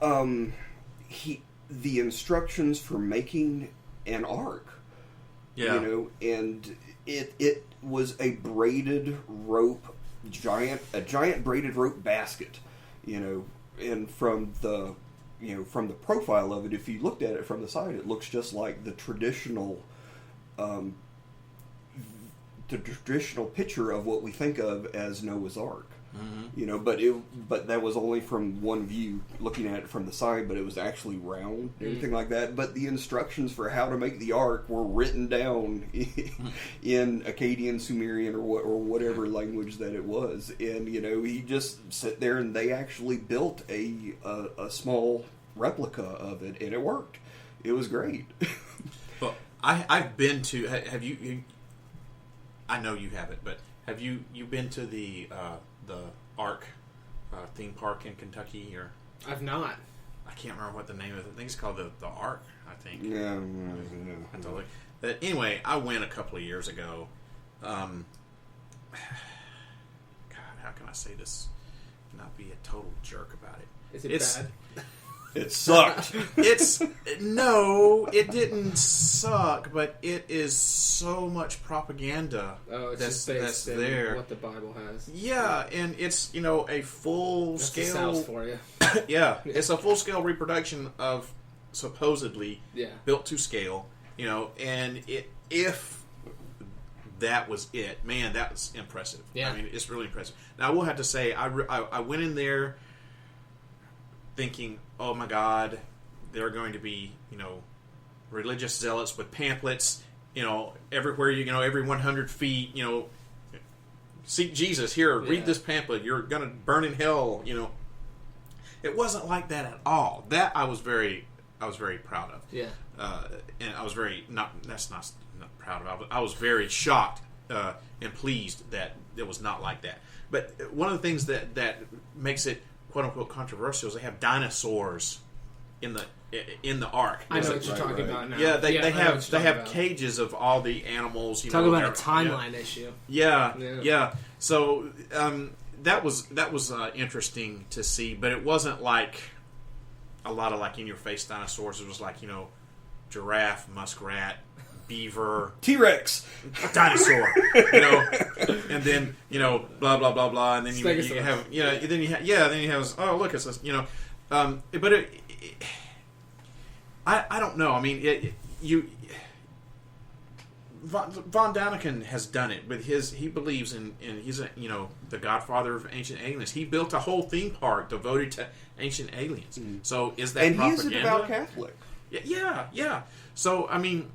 the instructions for making an ark. Yeah. And it was a braided rope, a giant braided rope basket, and from the profile of it, if you looked at it from the side, it looks just like the traditional picture of what we think of as Noah's Ark. But that was only from one view, looking at it from the side, but it was actually round, everything like that. But the instructions for how to make the ark were written down in Akkadian, Sumerian, or whatever language that it was. And, he just sat there, and they actually built a small replica of it, and it worked. It was great. Well, I've been to, have you, I know you haven't, but have you been to the Ark theme park in Kentucky? Or I've not. I can't remember what the name of it. I think it's called the Ark, I think. Yeah. But anyway, I went a couple of years ago. God, how can I say this? Not be a total jerk about it. Is it bad? It sucked. No, it didn't suck, but it is so much propaganda that's there. What the Bible has. Yeah, and it's a full that's scale. The South for you. Yeah, it's a full scale reproduction of supposedly built to scale. And if that was it, man, that was impressive. Yeah, I mean, it's really impressive. Now I will have to say, I went in there thinking, oh my God, there are going to be, religious zealots with pamphlets, everywhere, every 100 feet, seek Jesus, here, read this pamphlet, you're going to burn in hell, It wasn't like that at all. That I was very proud of. Yeah. And I was very, not proud of, I was very shocked and pleased that it was not like that. But one of the things that makes it quote unquote controversial is they have dinosaurs in the ark. I know what you're talking about now. Yeah, they have cages of all the animals. Talk about a timeline issue. Yeah. So that was interesting to see, but it wasn't like a lot of like in your face dinosaurs. It was like giraffe, muskrat, beaver, T-Rex, dinosaur, and then blah blah blah blah, and then you have then you have oh look, it's but I don't know. I mean, Von Daniken has done it with he believes in he's the godfather of ancient aliens. He built a whole theme park devoted to ancient aliens. So is that and propaganda? He is a devout Catholic. Yeah. So I mean,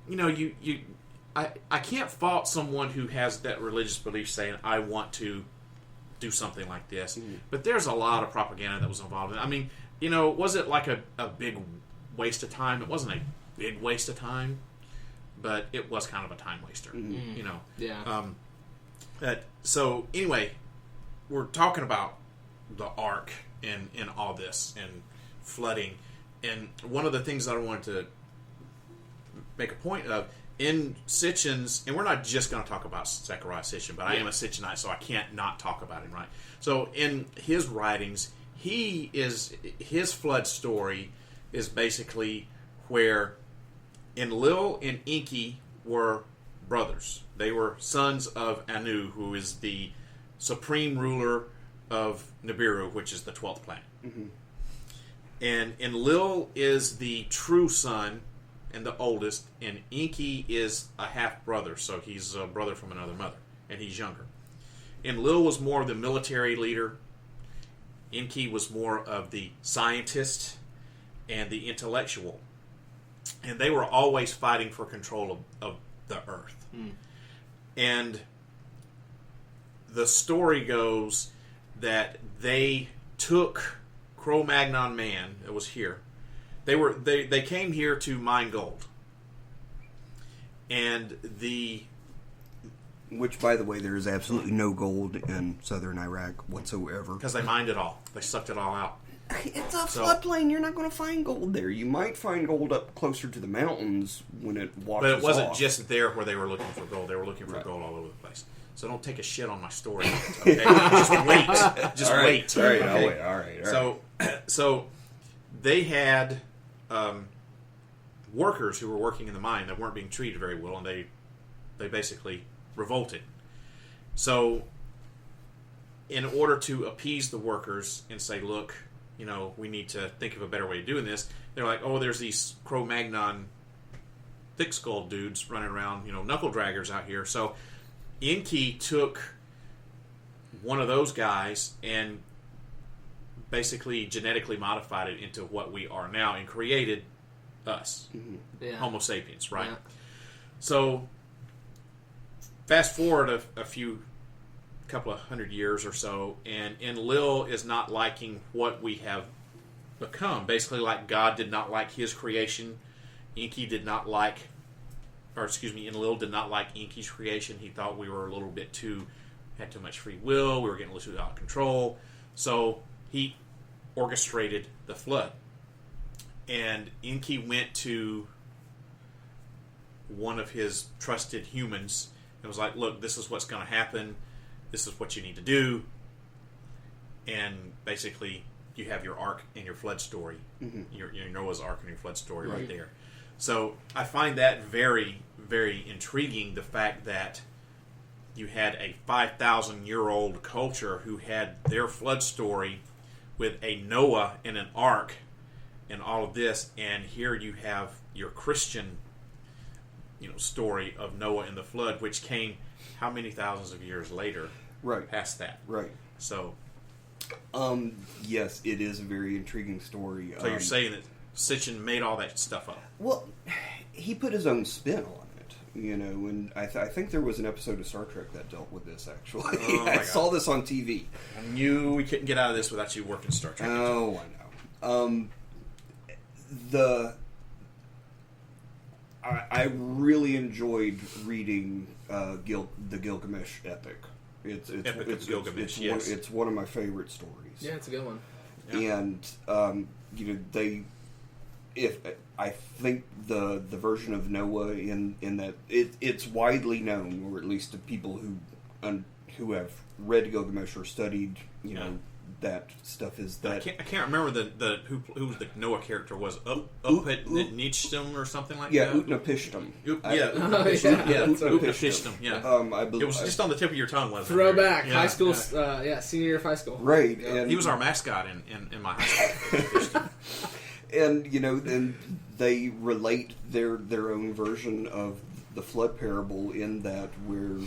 I can't fault someone who has that religious belief saying, I want to do something like this. Mm-hmm. But there's a lot of propaganda that was involved in it. I mean, was it like a big waste of time? It wasn't a big waste of time, but it was kind of a time waster, Yeah. So anyway, we're talking about the Ark and all this and flooding. And one of the things that I wanted to make a point of, in Sitchin's, and we're not just going to talk about Zecharia Sitchin, but I am a Sitchinite, so I can't not talk about him, right? So in his writings, his flood story is basically where Enlil and Enki were brothers. They were sons of Anu, who is the supreme ruler of Nibiru, which is the 12th planet. Mm-hmm. And Enlil is the true son and the oldest, and Enki is a half-brother, so he's a brother from another mother, and he's younger. Enlil was more of the military leader. Enki was more of the scientist and the intellectual. And they were always fighting for control of the earth. Mm. And the story goes that they took Cro-Magnon man that was here. They came here to mine gold. And which, by the way, there is absolutely no gold in southern Iraq whatsoever. Because they mined it all. They sucked it all out. It's a floodplain. You're not going to find gold there. You might find gold up closer to the mountains when it washes off. But it wasn't just there where they were looking for gold. They were looking for gold all over the place. So don't take a shit on my story. Okay? Just wait. Just wait. All right. Okay? I'll wait. All right. So they had workers who were working in the mine that weren't being treated very well, and they basically revolted. So in order to appease the workers and say, look, we need to think of a better way of doing this, they're like, oh, there's these Cro-Magnon thick-skulled dudes running around, knuckle draggers out here. So Enki took one of those guys and basically genetically modified it into what we are now and created us, Homo Sapiens, right? Yeah. So fast forward a couple of hundred years or so, and Enlil is not liking what we have become. Basically, like God did not like his creation, Enlil did not like Enki's creation. He thought we were a little bit had too much free will, we were getting a little too out of control. So he orchestrated the flood. And Enki went to one of his trusted humans and was like, look, this is what's going to happen. This is what you need to do. And basically, you have your ark and your flood story. Mm-hmm. Your Noah's Ark and your flood story right there. So I find that very, very intriguing, the fact that you had a 5,000-year-old culture who had their flood story with a Noah and an ark and all of this, and here you have your Christian story of Noah and the flood, which came how many thousands of years later past that. Right. So yes, it is a very intriguing story. So you're saying that Sitchin made all that stuff up? Well, he put his own spin on it, and I think there was an episode of Star Trek that dealt with this, actually. Oh, I saw this on TV. I knew we couldn't get out of this without you working Star Trek. Oh, I know. I really enjoyed reading the Gilgamesh epic. It's Epic of Gilgamesh. It's one of my favorite stories. Yeah, it's a good one. Yeah. And I think the version of Noah in that it's widely known, or at least to people who have read Gilgamesh or studied that stuff, is that I can't remember who the Noah character was. Upnishtim or something like that. Yeah, Utnapishtim. Utnapishtim. Yeah. I believe it was just on the tip of your tongue, wasn't it? Throwback. High school. Senior year of high school. Right. Yeah. And he was our mascot in my high school. And then they relate their own version of the flood parable in that where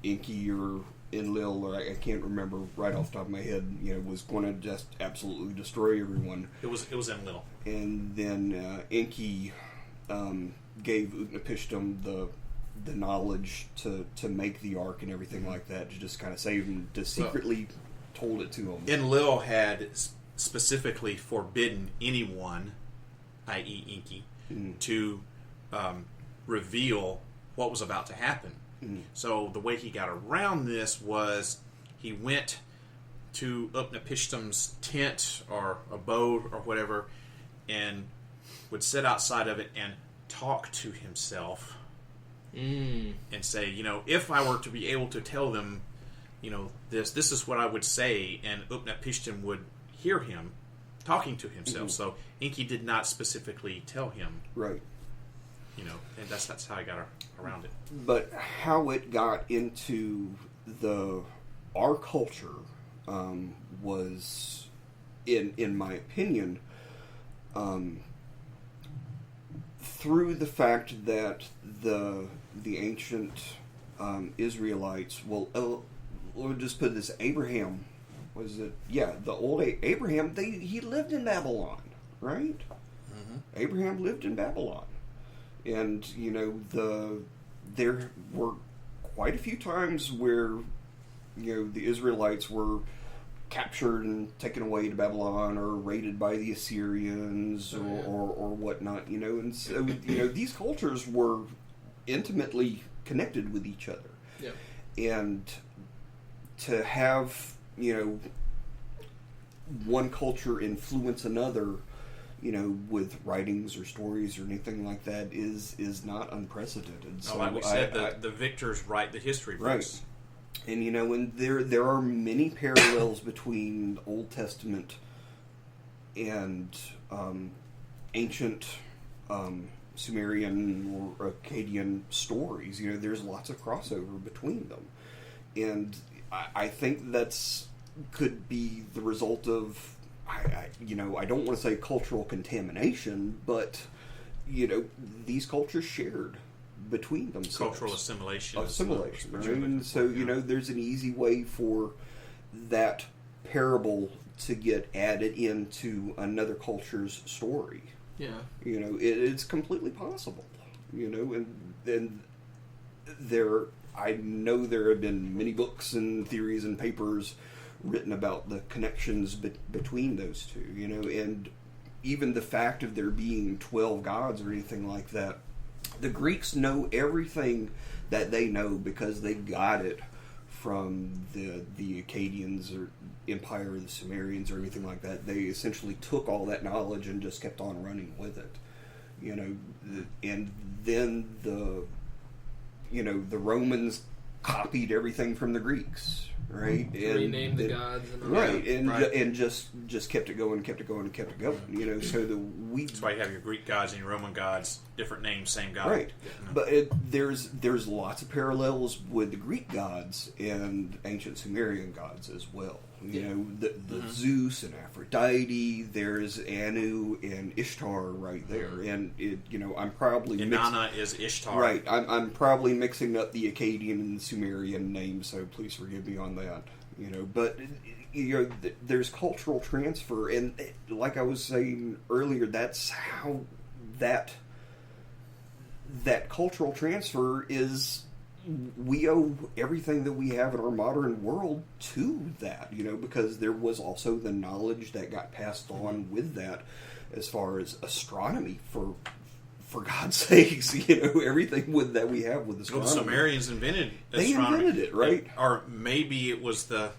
Enki or Enlil, or I can't remember right off the top of my head, was going to just absolutely destroy everyone. It was Enlil. And then Enki gave Utnapishtim the knowledge to make the ark and everything like that, to just kind of save him, to secretly told it to him. Enlil had specifically forbidden anyone, i.e. Inky, to reveal what was about to happen. So the way he got around this was he went to Utnapishtim's tent or abode or whatever, and would sit outside of it and talk to himself and say, if I were to be able to tell them, this is what I would say, and Utnapishtim would hear him talking to himself. So Inky did not specifically tell him. Right. And that's how I got around it. But how it got into our culture was, in my opinion, through the fact that the ancient Israelites, we'll just put this, Abraham, was it? Yeah, the old Abraham, he lived in Babylon, right? Abraham lived in Babylon. And, there were quite a few times where, the Israelites were captured and taken away to Babylon, or raided by the Assyrians, or whatnot, and so, these cultures were intimately connected with each other. Yeah. And to have, one culture influence another, with writings or stories or anything like that is not unprecedented. So like we said, the victors write the history books. Right. And and there are many parallels between Old Testament and ancient Sumerian or Akkadian stories. There's lots of crossover between them, and I think could be the result of, I don't want to say cultural contamination, but these cultures shared between themselves. Cultural assimilation. Right? And so, there's an easy way for that parable to get added into another culture's story. Yeah. It's completely possible. And I know there have been many books and theories and papers written about the connections between those two, and even the fact of there being 12 gods or anything like that. The Greeks know everything that they know because they got it from the Akkadians or Empire of the Sumerians or anything like that. They essentially took all that knowledge and just kept on running with it, and then the Romans copied everything from the Greeks. Right, and renamed the gods, and just kept it going. So that's why you have your Greek gods and your Roman gods, different names, same god. Right, but there's lots of parallels with the Greek gods and ancient Sumerian gods as well. The Zeus and Aphrodite. There's Anu and Ishtar right there, and I'm probably Inanna is Ishtar. Right, I'm probably mixing up the Akkadian and the Sumerian names, so please forgive me on that. But there's cultural transfer, and like I was saying earlier, that's how that cultural transfer is. We owe everything that we have in our modern world to that, because there was also the knowledge that got passed on with that, as far as astronomy, for God's sakes, everything that we have with astronomy. Well, the Sumerians invented astronomy. They invented it, right? Or maybe it was the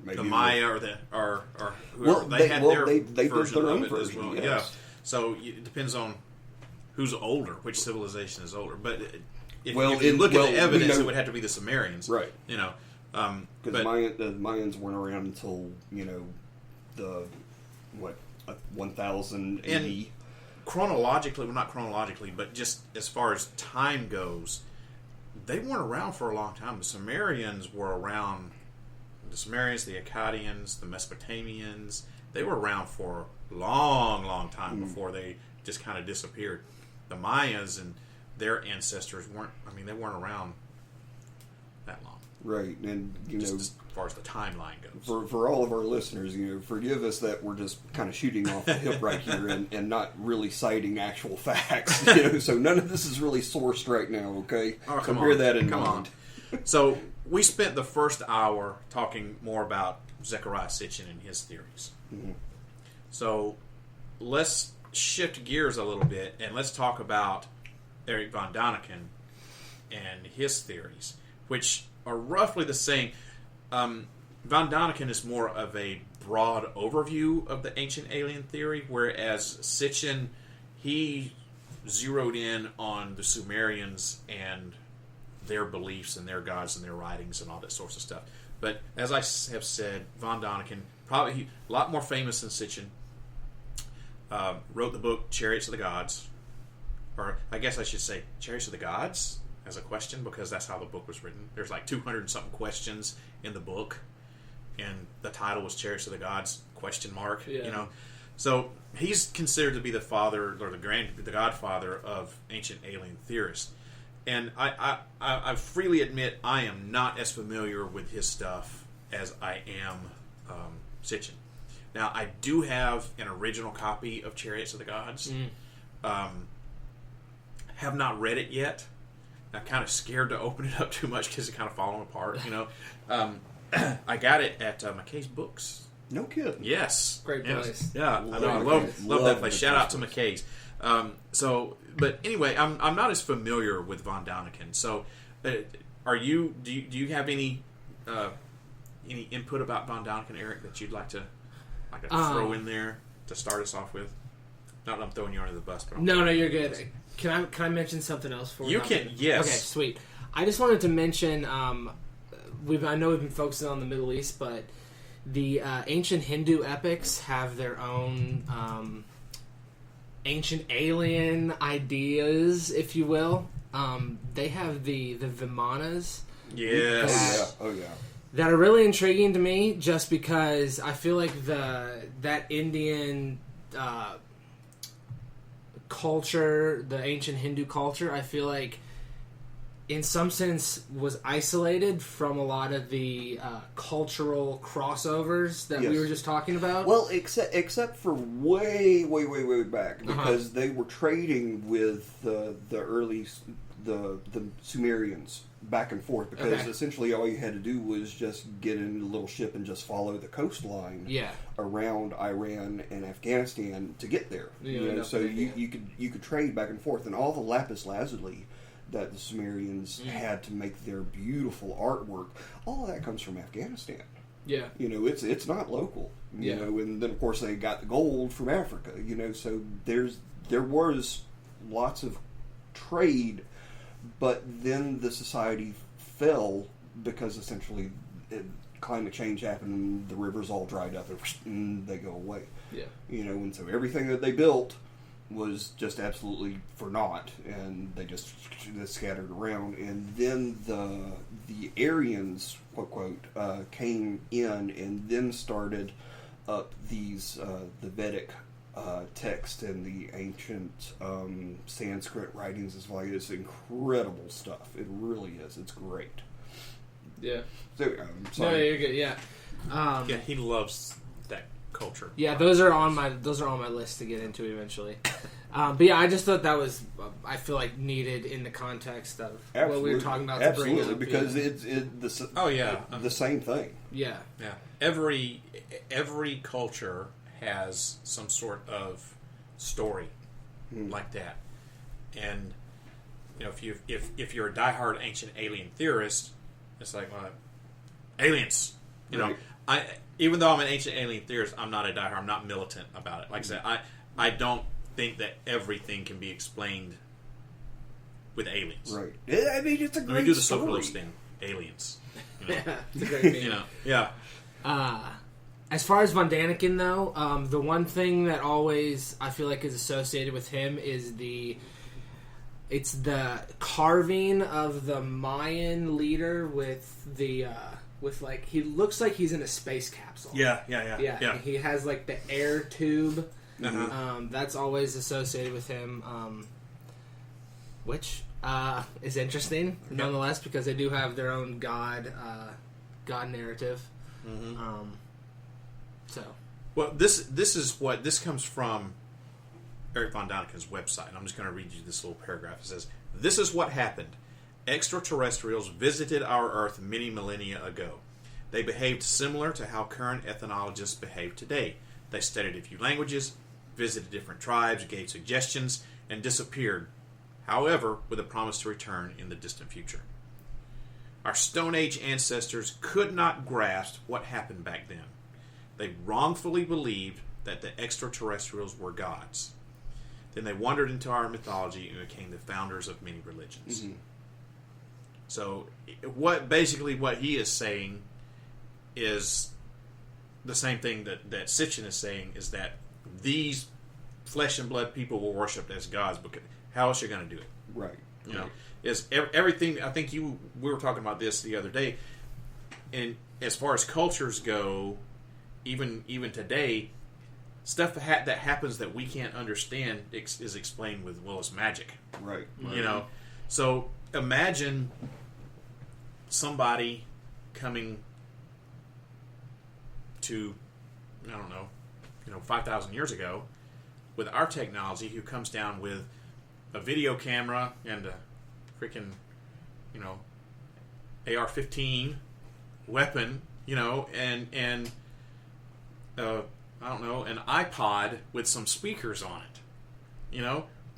Maya or whoever. They did their version own of it as well. yes. Yeah. So it depends on who's older, which civilization is older. But if you look at the evidence, it would have to be the Sumerians, right? Because the Mayans weren't around until the 1000 AD. Chronologically, well, not chronologically, but just as far as time goes, they weren't around for a long time. The Sumerians were around. The Sumerians, the Akkadians, the Mesopotamians, they were around for a long, long time before they just kind of disappeared. The Mayas and their ancestors weren't around that long. Right, and as far as the timeline goes. For all of our listeners, forgive us that we're just kind of shooting off the hip right here and not really citing actual facts. So none of this is really sourced right now. Okay, so bear that in mind. So we spent the first hour talking more about Zecharia Sitchin and his theories. Mm-hmm. So let's shift gears a little bit and let's talk about Eric von Daniken and his theories, which are roughly the same. Von Daniken is more of a broad overview of the ancient alien theory, whereas Sitchin, he zeroed in on the Sumerians and their beliefs and their gods and their writings and all that sorts of stuff. But as I have said, von Daniken, probably a lot more famous than Sitchin, wrote the book Chariots of the Gods, or I guess I should say Chariots of the Gods as a question, because that's how the book was written. There's like 200 and something questions in the book, and the title was Chariots of the Gods ? So he's considered to be the father or the godfather of ancient alien theorists. And I freely admit I am not as familiar with his stuff as I am Sitchin. Now, I do have an original copy of Chariots of the Gods. Have not read it yet. I'm kind of scared to open it up too much because it's kind of falling apart, I got it at McKay's Books. No kidding. Yes. Great place. Yeah, I know. I love that place. Shout out to McKay's. But anyway, I'm not as familiar with von Daniken. So, are you? Do you have any input about von Daniken, Eric, that you'd like to throw in there to start us off with? Not that I'm throwing you under the bus, but no, you're good. Can I mention something else for you? You can, yes. Okay, sweet. I just wanted to mention. I know we've been focusing on the Middle East, but the ancient Hindu epics have their own ancient alien ideas, if you will. They have the Vimanas. Yes. Oh yeah. That are really intriguing to me, just because I feel like that Indian culture, the ancient Hindu culture, I feel like in some sense was isolated from a lot of the cultural crossovers that we were just talking about. Well, except for way back, because they were trading with the Sumerians back and forth, because essentially all you had to do was just get in a little ship and just follow the coastline around Iran and Afghanistan to get there. So you could trade back and forth, and all the lapis lazuli that the Sumerians had to make their beautiful artwork, all of that comes from Afghanistan. Yeah. It's not local. And then of course they got the gold from Africa, so there was lots of trade, but then the society fell because essentially climate change happened and the rivers all dried up and they go away. Yeah. And so everything that they built was just absolutely for naught, and they just scattered around. And then the Aryans, quote, came in and then started up these the Vedic text and the ancient Sanskrit writings as well. It's incredible stuff. It really is. It's great. Yeah. So, sorry. No, you're good. Yeah. Yeah, he loves that culture. Yeah, those are on my list to get into eventually. But yeah, I just thought that was I feel like needed in the context of what we were talking about. Absolutely, to bring up, because it's the same thing. Yeah. Yeah. Every culture has some sort of story like that, and if you're a diehard ancient alien theorist, it's like, well, aliens. Even though I'm an ancient alien theorist, I'm not a diehard. I'm not militant about it. Like I said, I don't think that everything can be explained with aliens. Right. I mean, it's a great Let me do the story. Sophocles thing. Aliens. Yeah, it's a great thing. Yeah. As far as von Daniken, though, the one thing that always I feel like is associated with him is the carving of the Mayan leader with like he looks like he's in a space capsule. Yeah. He has like the air tube. That's always associated with him. Which is interesting, nonetheless, because they do have their own God narrative. Mm-hmm. So, well, this comes from Eric von Daniken's website. I'm just going to read you this little paragraph. It says, "This is what happened. Extraterrestrials visited our Earth many millennia ago. They behaved similar to how current ethnologists behave today. They studied a few languages, visited different tribes, gave suggestions, and disappeared, however, with a promise to return in the distant future. Our Stone Age ancestors could not grasp what happened back then. They wrongfully believed that the extraterrestrials were gods. Then they wandered into our mythology and became the founders of many religions." Mm-hmm. So, what he is saying is the same thing that Sitchin is saying, is that these flesh and blood people were worshipped as gods, because how else are you going to do it? Right. You know, is everything. I think we were talking about this the other day, and as far as cultures go, even today, stuff that happens that we can't understand is explained with, well, it's magic. Right. You know, so imagine somebody coming to, I don't know, 5,000 years ago with our technology, who comes down with a video camera and a freaking, AR-15 weapon, and I don't know, an iPod with some speakers on it.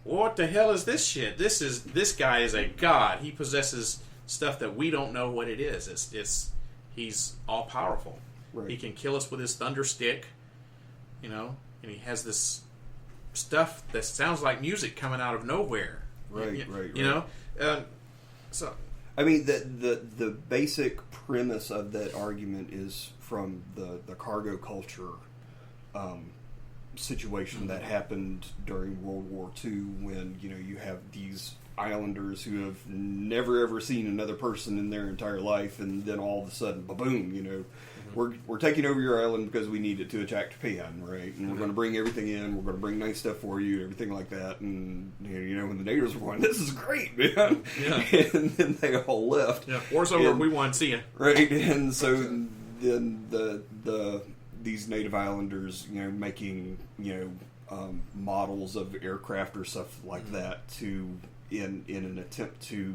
What the hell is this shit? This guy is a god. He possesses stuff that we don't know what it is. He's all powerful. Right. He can kill us with his thunder stick, and he has this stuff that sounds like music coming out of nowhere. Right. So, I mean, the basic premise of that argument is from the cargo culture situation that happened during World War II, when you have these islanders who have never ever seen another person in their entire life, and then all of a sudden, ba-boom, we're taking over your island because we need it to attack Japan, right? And we're going to bring everything in. We're going to bring nice stuff for you, everything like that. And when the natives were going, "This is great, man!" Yeah. And then they all left. Yeah, war's over. We want to see you, right? And so then these native islanders, making models of aircraft or stuff like that to in an attempt to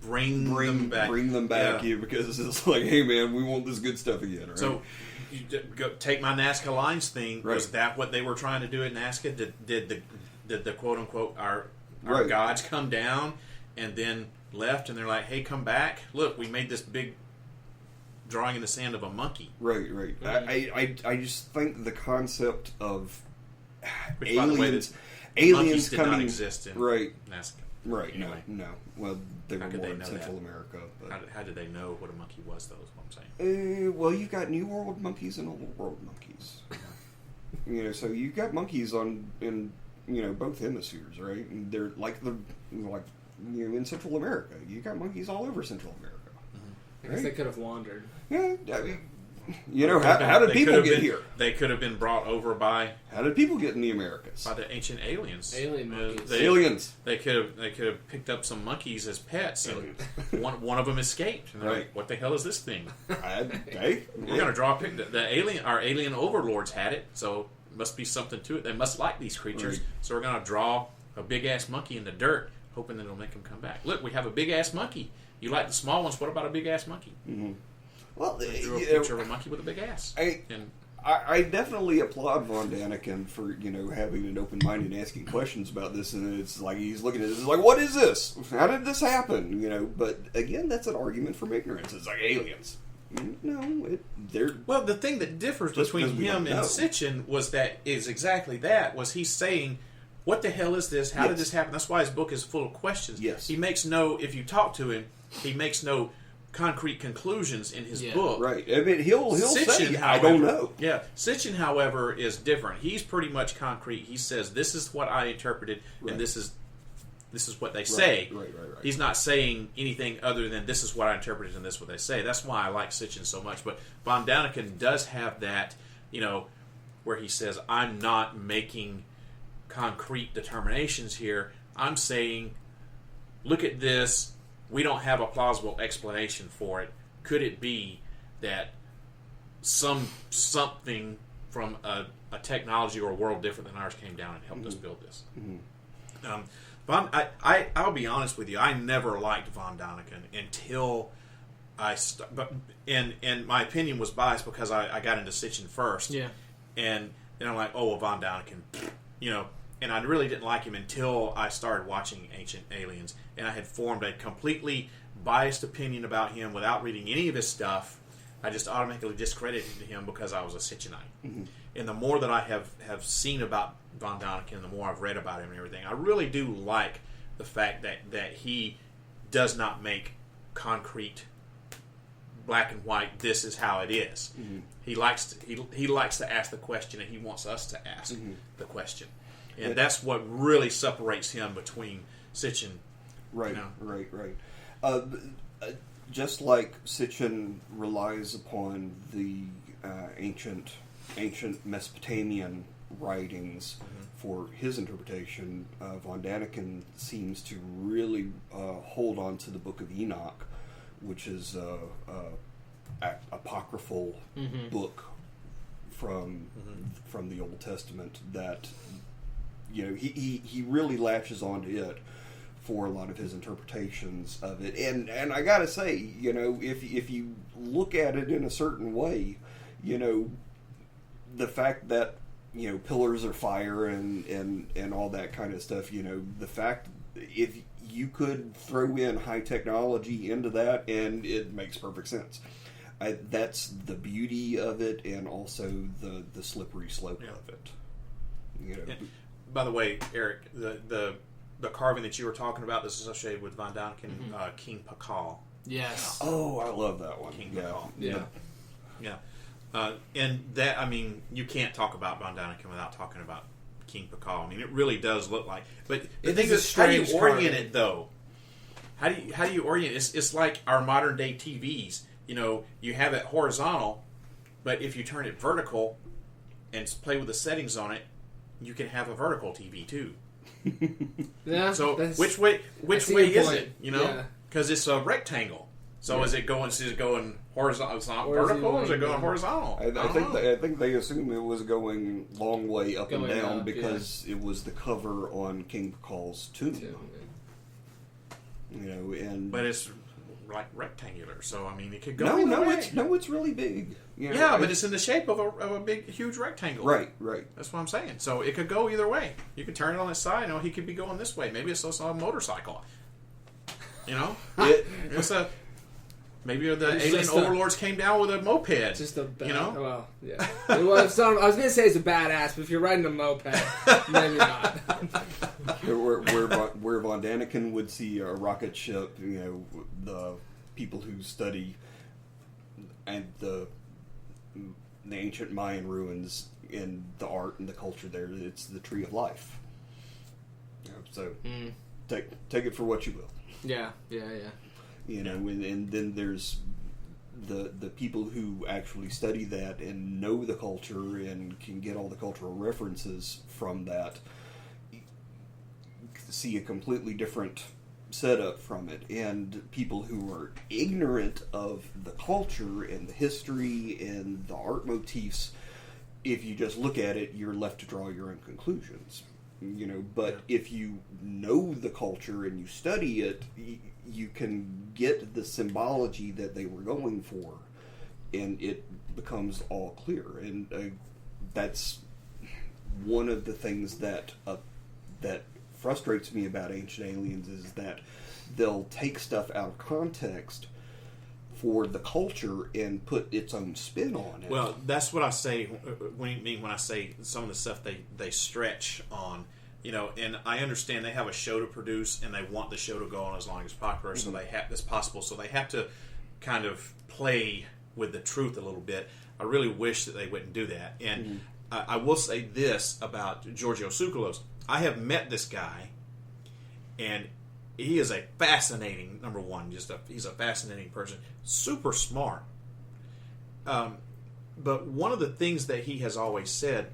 bring them back yeah. Because it's like, hey man, we want this good stuff again, right? So take my Nazca lines thing. Right. Was that what they were trying to do at Nazca? Did the quote unquote our right. gods come down and then left, and they're like, hey, come back, look, we made this big drawing in the sand of a monkey. Right. Mm-hmm. I just think the concept of Which, aliens monkeys did coming not exist in right. Nazca. Right. Anyway. No. Well, they were How could more they in know Central that? America. But How did they know what a monkey was, though, is what I'm saying? well, you've got New World monkeys and Old World monkeys. So you've got monkeys in both hemispheres, right? And they're in Central America. You got monkeys all over Central America. I guess they could have wandered. Yeah, I mean, how did people get here? They could have been brought over by. How did people get in the Americas? By the ancient aliens. Alien monkeys. Aliens. They could have picked up some monkeys as pets, and one of them escaped. And they're right. like, what the hell is this thing? Hey, we're gonna draw a picture. Our alien overlords had it, so it must be something to it. They must like these creatures, right. So we're gonna draw a big ass monkey in the dirt, hoping that it'll make them come back. Look, we have a big ass monkey. You like the small ones? What about a big ass monkey? Mm-hmm. Well, drew a picture of a monkey with a big ass. I definitely applaud Von Daniken for having an open mind and asking questions about this, and it's like he's looking at this like, what is this? How did this happen? But again, that's an argument from ignorance. It's like aliens. No, they're well. The thing that differs between him and Sitchin is exactly that. Was he saying, what the hell is this? How did this happen? That's why his book is full of questions. Yes, he makes no. If you talk to him, he makes no concrete conclusions in his book. Right. I mean, he'll Sitchin, say, however, I don't know. Yeah. Sitchin, however, is different. He's pretty much concrete. He says, this is what I interpreted, right. and this is what they say. Right. He's not saying anything other than this is what I interpreted and this is what they say. That's why I like Sitchin so much. But Von Daniken does have that, where he says, I'm not making concrete determinations here. I'm saying look at this. We don't have a plausible explanation for it. Could it be that something from a technology or a world different than ours came down and helped us build this? But I'll be honest with you. I never liked von Däniken until and my opinion was biased because I got into Sitchin first. Yeah. And I'm like, oh, well, von Däniken, and I really didn't like him until I started watching Ancient Aliens, and I had formed a completely biased opinion about him without reading any of his stuff. I just automatically discredited him because I was a Sitchinite. And the more that I have seen about von Däniken, the more I've read about him and everything, I really do like the fact that he does not make concrete black and white, this is how it is. He likes to ask the question, and he wants us to ask the question. And that's what really separates him between Sitchin. Right. Just like Sitchin relies upon the ancient Mesopotamian writings for his interpretation, von Däniken seems to really hold on to the Book of Enoch, which is an apocryphal book from the Old Testament that he really latches onto it for a lot of his interpretations of it. And I gotta say, if you look at it in a certain way, the fact that pillars are fire and all that kind of stuff, the fact if you could throw in high technology into that, and it makes perfect sense. That's the beauty of it, and also the slippery slope of it. And, by the way, Eric, the carving that you were talking about that's associated with von Däniken, King Pakal. Yes. Oh, I love that one. King Pakal. Yeah. And that, I mean, you can't talk about von Däniken without talking about King Pakal. I mean, it really does look like. But the thing is, how do you orient it, though? How do you orient it? It's like our modern day TVs. You have it horizontal, but if you turn it vertical and play with the settings on it, you can have a vertical TV too. Yeah. So which way is it? Because it's a rectangle. So is it going horizontal? It's not vertical. Or is it going horizontal? I think they assumed it was going long way up and down because it was the cover on King Pakal's tomb. But it's like rectangular. So I mean, it could go. It's really big. But it's in the shape of a big, huge rectangle. Right. That's what I'm saying. So it could go either way. You could turn it on its side. He could be going this way. Maybe it's also a motorcycle. It's a. Maybe the alien overlords came down with a moped. Just a Well, yeah. I was going to say it's a badass, but if you're riding a moped, maybe not. Where von Däniken would see a rocket ship, the people who study and the ancient Mayan ruins in the art and the culture there, it's the tree of life. So take it for what you will. Yeah. And then there's the people who actually study that and know the culture and can get all the cultural references from that, see a completely different setup from it. And people who are ignorant of the culture and the history and the art motifs, if you just look at it, you're left to draw your own conclusions. But if you know the culture and you study it, you can get the symbology that they were going for, and it becomes all clear. And that's one of the things that frustrates me about Ancient Aliens is that they'll take stuff out of context for the culture and put its own spin on it. Well, that's what I say when I say some of the stuff they stretch on. And I understand they have a show to produce and they want the show to go on as long as popular, so they have as possible. So they have to kind of play with the truth a little bit. I really wish that they wouldn't do that. And I will say this about Giorgio Tsoukalos. I have met this guy, and he is a fascinating, number one, he's a fascinating person. Super smart. But one of the things that he has always said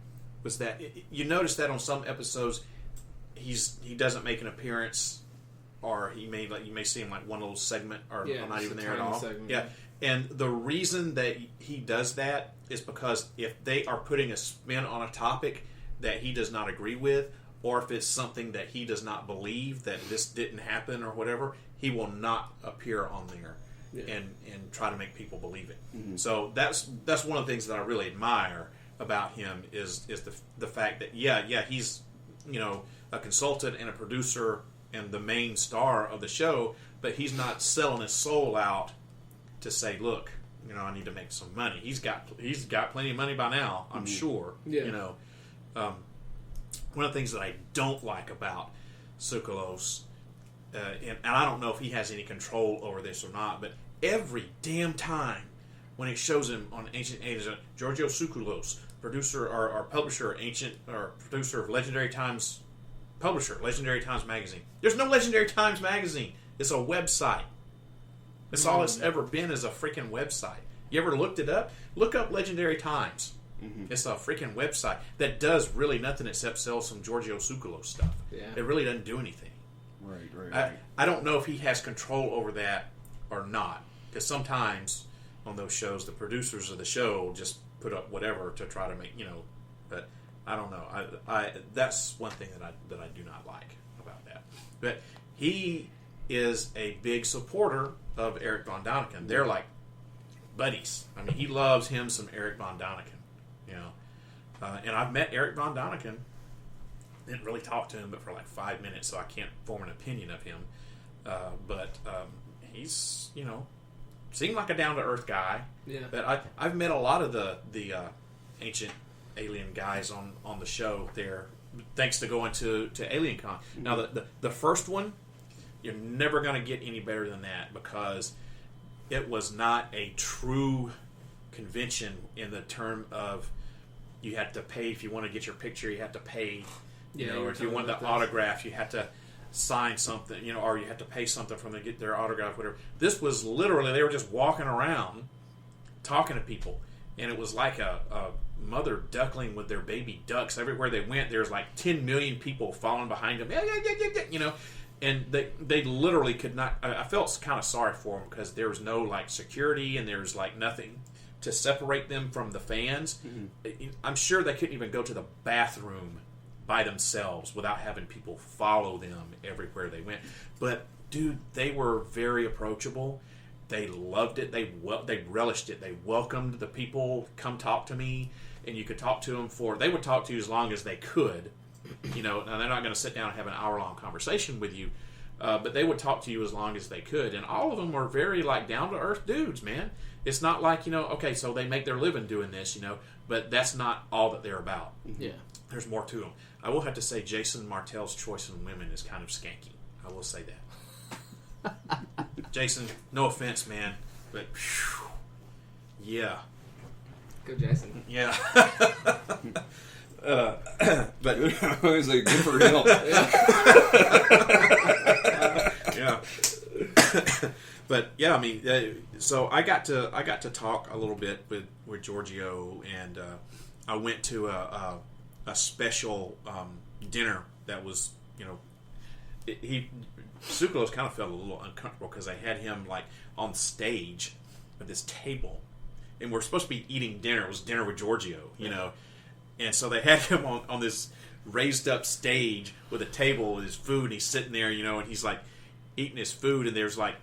was that, you notice that on some episodes, he doesn't make an appearance or you may see him like one little segment, or not even there at all. Segment. Yeah, and the reason that he does that is because if they are putting a spin on a topic that he does not agree with, or if it's something that he does not believe that this didn't happen or whatever, he will not appear on there and try to make people believe it. Mm-hmm. So that's one of the things that I really admire about him is the fact that he's a consultant and a producer and the main star of the show, but he's not selling his soul out to say, look, I need to make some money. He's got plenty of money by now, I'm sure. Yeah. One of the things that I don't like about Tsoukalos, and I don't know if he has any control over this or not, but every damn time when it shows him on Ancient Aliens, Giorgio Tsoukalos, producer or publisher, producer of Legendary Times, publisher, Legendary Times magazine. There's no Legendary Times magazine. It's a website. That's all it's ever been, is a freaking website. You ever looked it up? Look up Legendary Times. Mm-hmm. It's a freaking website that does really nothing except sell some Giorgio Tsoukalos stuff. Yeah. It really doesn't do anything. Right. I don't know if he has control over that or not, because sometimes on those shows, the producers of the show just put up whatever to try to make, but I don't know. I that's one thing that I do not like about that. But he is a big supporter of Eric Von Däniken. They're like buddies. I mean, he loves him some Eric Von Däniken. And I've met Eric Von Däniken. Didn't really talk to him, but for like 5 minutes, so I can't form an opinion of him. But he's, seemed like a down-to-earth guy. Yeah. But I've met a lot of the ancient alien guys on the show there, thanks to going to AlienCon. Mm-hmm. Now, the first one, you're never going to get any better than that, because it was not a true convention in the term of you had to pay. If you want to get your picture, you have to pay. Or if you want the autograph, you had to sign something, or you had to pay something from them to get their autograph, whatever. This was literally, they were just walking around talking to people, and it was like a mother duckling with their baby ducks. Everywhere they went, there's like 10 million people following behind them, and they literally could not. I felt kind of sorry for them, because there was no like security, and there's like nothing to separate them from the fans. Mm-hmm. I'm sure they couldn't even go to the bathroom by themselves without having people follow them everywhere they went. But dude, they were very approachable. They loved it. They relished it. They welcomed the people. Come talk to me, and you could talk to them they would talk to you as long as they could. Now they're not going to sit down and have an hour-long conversation with you, but they would talk to you as long as they could. And all of them were very like down-to-earth dudes, man. It's not like, okay, so they make their living doing this, but that's not all that they're about. Yeah. There's more to them. I will have to say Jason Martell's choice in women is kind of skanky. I will say that. Jason, no offense, man, but whew, yeah. Go Jason. Yeah. But I was like, good for him. Yeah. But yeah, I mean, so I got to talk a little bit with Giorgio, and I went to a special dinner that was, Tsoukalos kind of felt a little uncomfortable because they had him like on stage at this table, and we're supposed to be eating dinner. It was dinner with Giorgio, and so they had him on this raised up stage with a table with his food, and he's sitting there, and he's like eating his food, and there's like,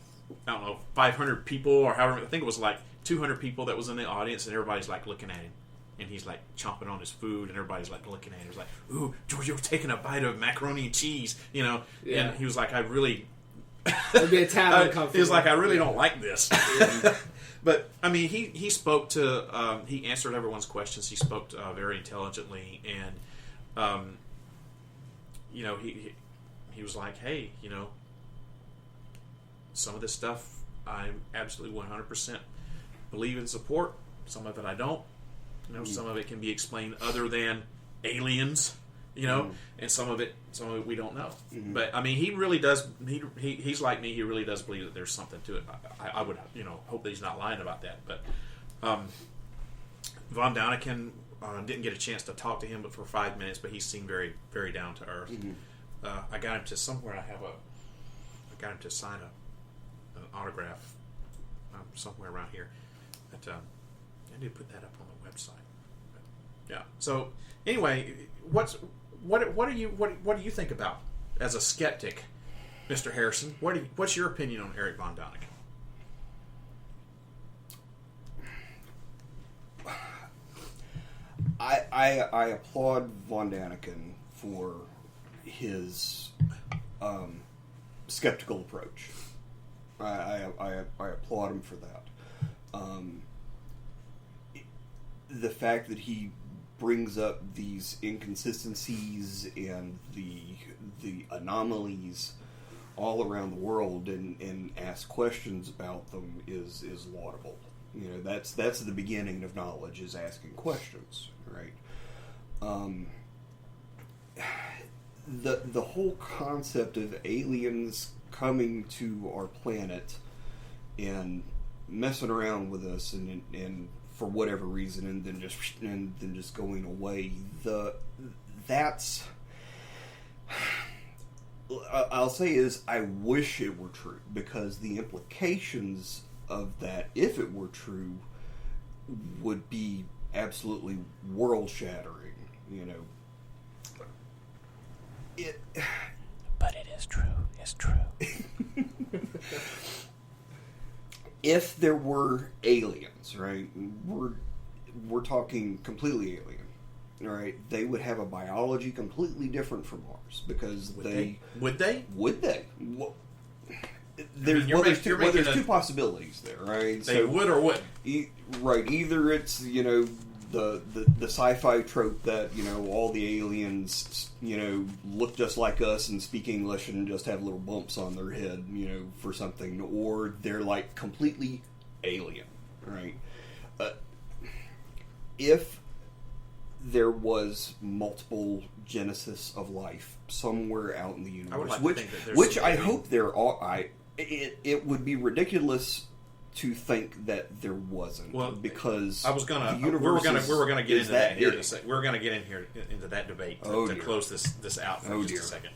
I don't know, 500 people or however, I think it was like 200 people that was in the audience, and everybody's like looking at him, and he's like chomping on his food, and everybody's like looking at him. He's like, ooh, Giorgio's taking a bite of macaroni and cheese, Yeah. And he was like, I really, it'd be a tad uncomfortable. He was like, I really don't like this. Yeah. But I mean, he spoke to, he answered everyone's questions. He spoke very intelligently, and he was like, hey, some of this stuff I absolutely 100% believe and support. Some of it I don't. Some of it can be explained other than aliens, and some of it we don't know. Mm-hmm. But I mean, he really does. He's like me. He really does believe that there's something to it. I would hope that he's not lying about that. But Von Däniken, didn't get a chance to talk to him, but for 5 minutes. But he seemed very, very down to earth. Mm-hmm. I got him to somewhere. I have a got him to sign an autograph somewhere around here. But I need to put that up on the website. But, yeah. So anyway, what do you think about as a skeptic, Mr. Harrison? What's your opinion on Eric von Däniken? I applaud von Däniken for his skeptical approach. I applaud him for that. The fact that he brings up these inconsistencies and the anomalies all around the world and asks questions about them is laudable. You know, that's the beginning of knowledge, is asking questions, right? The whole concept of aliens coming to our planet and messing around with us and for whatever reason and then just going away, I'll say is I wish it were true, because the implications of that, if it were true, would be absolutely world shattering, you know. But it is true. It's true. If there were aliens, right? We're talking completely alien, right? They would have a biology completely different from ours, because Would they? Well, there's two possibilities there, right? They would or wouldn't. Right. Either it's, you know, the sci-fi trope that, you know, all the aliens, you know, look just like us and speak English and just have little bumps on their head, you know, for something, or they're like completely alien, right? If there was multiple genesis of life somewhere out in the universe, which I hope there are, it would be ridiculous to think that there wasn't. Well, because I was gonna. We were gonna get into that here. We're gonna get in here into that debate to close this out for just a second.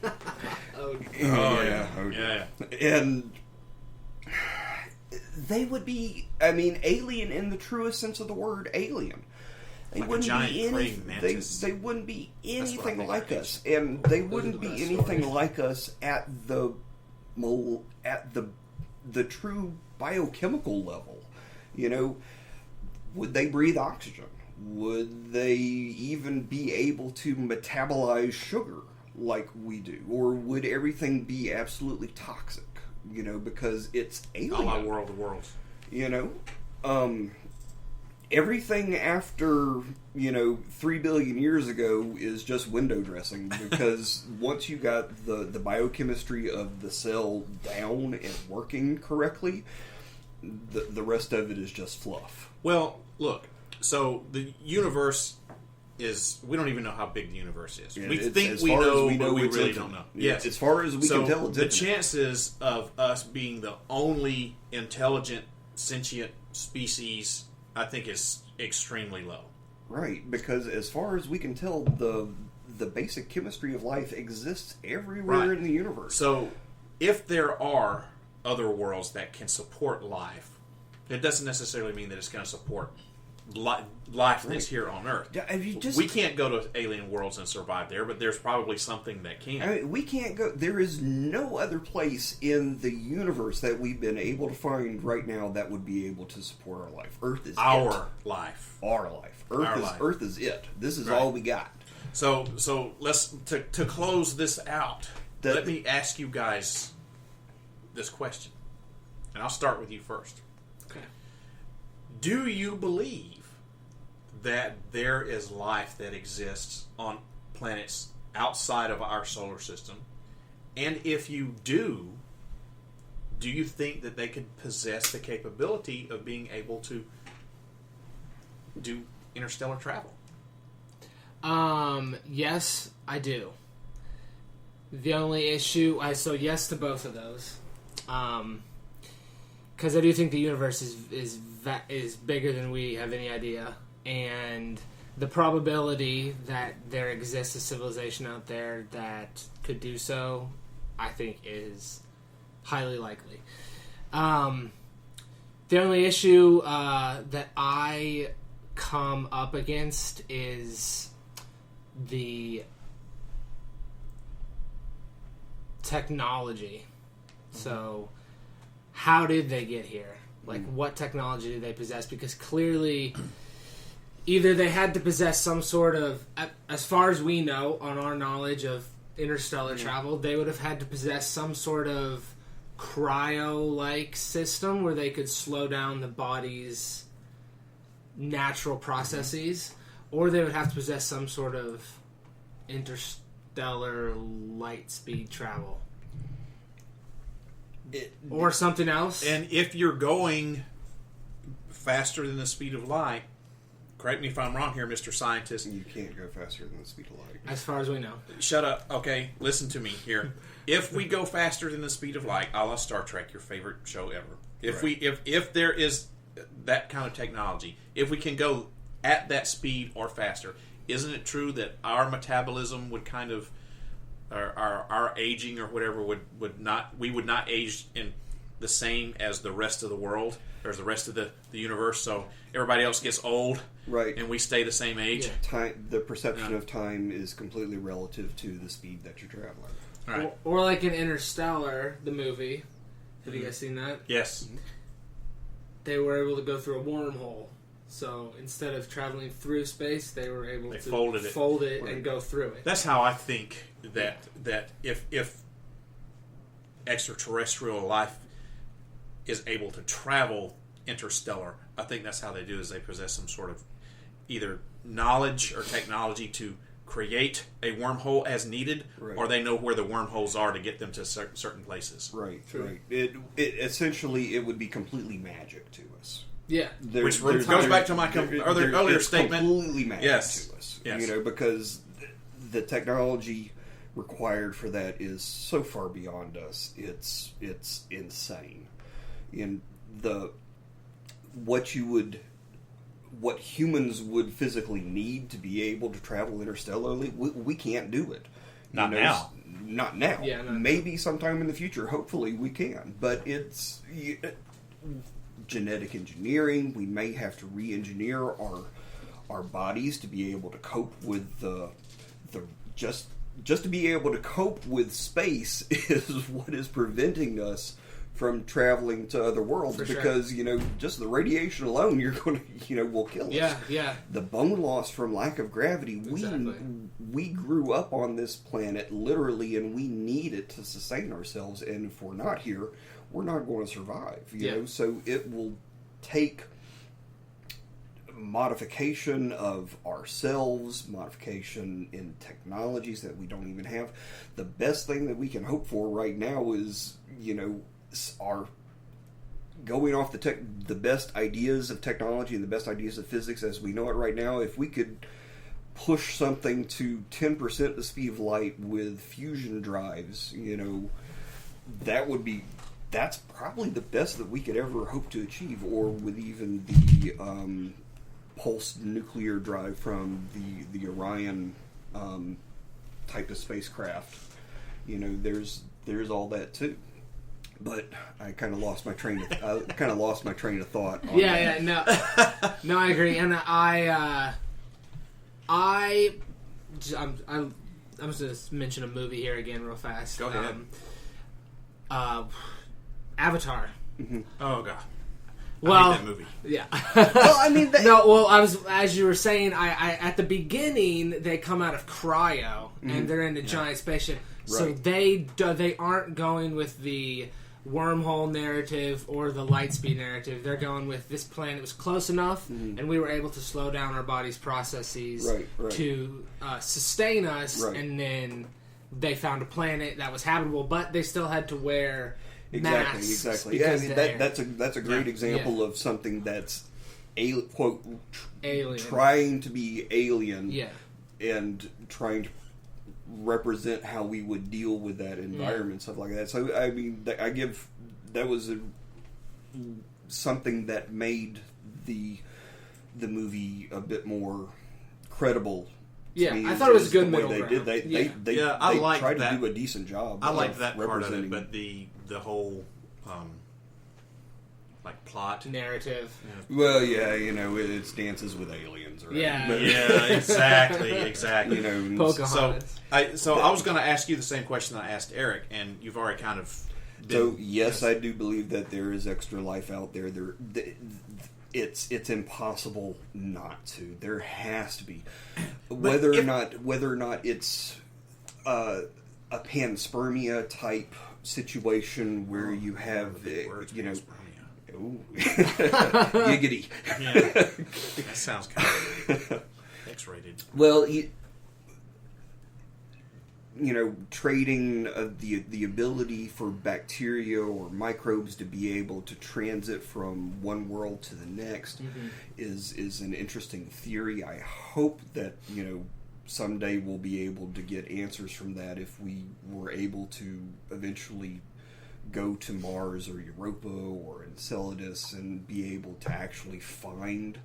Yeah. And they would be, I mean, alien in the truest sense of the word, alien. They wouldn't be they wouldn't be anything like us, and they wouldn't be anything like us at the true biochemical level. You know, would they breathe oxygen? Would they even be able to metabolize sugar like we do? Or would everything be absolutely toxic? You know, because it's alien. A la World of Worlds. You know? Everything after, 3 billion years ago is just window dressing, because once you got the biochemistry of the cell down and working correctly, the rest of it is just fluff. Well, look, so the universe is, we don't even know how big the universe is. Yeah, we think we know, but we really don't know. Yes. As far as we can tell, it's the chances of us being the only intelligent, sentient species, I think, is extremely low. Right, because as far as we can tell, the basic chemistry of life exists everywhere in the universe. So, if there are other worlds that can support life, it doesn't necessarily mean that it's going to support life that's here on Earth. We can't go to alien worlds and survive there, but there's probably something that can. I mean, we can't go. There is no other place in the universe that we've been able to find right now that would be able to support our life. Earth is our life. Our life. Earth is it. This is all we got. So let's to close this out. Let me ask you guys this question, and I'll start with you first. Okay. Do you believe that there is life that exists on planets outside of our solar system? And if you do you think that they could possess the capability of being able to do interstellar travel? Yes, I do. The only issue, so yes to both of those. Because I do think the universe is bigger than we have any idea, and the probability that there exists a civilization out there that could do so, I think, is highly likely. The only issue that I come up against is the technology. So, how did they get here? Like, what technology did they possess? Because clearly, either they had to possess some sort of, as far as we know, on our knowledge of interstellar travel, they would have had to possess some sort of cryo-like system where they could slow down the body's natural processes, or they would have to possess some sort of interstellar light speed travel. Or something else. And if you're going faster than the speed of light, correct me if I'm wrong here, Mr. Scientist. You can't go faster than the speed of light. As far as we know. Shut up. Okay, listen to me here. If we go faster than the speed of light, a la Star Trek, your favorite show ever. If there is that kind of technology, if we can go at that speed or faster, isn't it true that our metabolism would kind of, our aging or whatever would not age in the same as the rest of the world or as the rest of the universe? So everybody else gets old, right, and we stay the same age. The perception of time is completely relative to the speed that you're traveling. Right. Or like in Interstellar, the movie. Have you guys seen that? Yes. They were able to go through a wormhole. So instead of traveling through space, they were able to fold it and go through it. That's how I think that if extraterrestrial life is able to travel interstellar, I think that's how they do, is they possess some sort of either knowledge or technology to create a wormhole as needed, or they know where the wormholes are to get them to certain places. Right, right. It essentially, it would be completely magic to us. Yeah. Which goes back to my earlier statement. Completely magic to us. Yes. Because the technology required for that is so far beyond us. It's insane. In what humans would physically need to be able to travel interstellarly, we can't do it. Not now. Not now. Yeah, maybe sometime in the future, hopefully we can. But it's genetic engineering. We may have to re-engineer our bodies to be able to cope with the just to be able to cope with space is what is preventing us from traveling to other worlds, because just the radiation alone will kill us. Yeah. The bone loss from lack of gravity. Exactly. We grew up on this planet literally, and we need it to sustain ourselves. And if we're not here, we're not going to survive. You know, so it will take modification of ourselves, modification in technologies that we don't even have. The best thing that we can hope for right now is are going off the best ideas of technology and the best ideas of physics as we know it right now. If we could push something to 10% the speed of light with fusion drives, that's probably the best that we could ever hope to achieve. Or with even the pulsed nuclear drive from the Orion type of spacecraft, there's all that too. But I kind of lost my train of thought. On that. No, I agree, and I'm just going to mention a movie here again real fast. Go ahead. Avatar. Mm-hmm. Oh god. Well, I hate that movie. Yeah. Well, I mean, I was, as you were saying, I at the beginning they come out of cryo and they're in a giant spaceship, so they aren't going with the wormhole narrative or the lightspeed narrative. They're going with this planet was close enough, and we were able to slow down our body's processes to sustain us, and then they found a planet that was habitable, but they still had to wear masks. Exactly. Yeah, I mean, that's a great example of something that's quote alien, trying to be alien, yeah, and trying to represent how we would deal with that environment, stuff like that. So I mean, that was something that made the movie a bit more credible. Yeah, I thought it was a good middle ground. They I like tried that. to do a decent job. I like that part of it, but the the whole like plot narrative. Well, yeah, it's Dances with Aliens, right? Yeah. But, Yeah, exactly. Pocahontas. So I was going to ask you the same question I asked Eric, and you've already kind of been... So, yes, I do believe that there is extra life out there. It's impossible not to. There has to be. Whether or not it's a panspermia type situation where you have, panspermia. Ooh. Giggity. Yeah, that sounds kind of X-rated. Well, trading the ability for bacteria or microbes to be able to transit from one world to the next is an interesting theory. I hope that someday we'll be able to get answers from that if we were able to eventually go to Mars or Europa or Enceladus and be able to actually find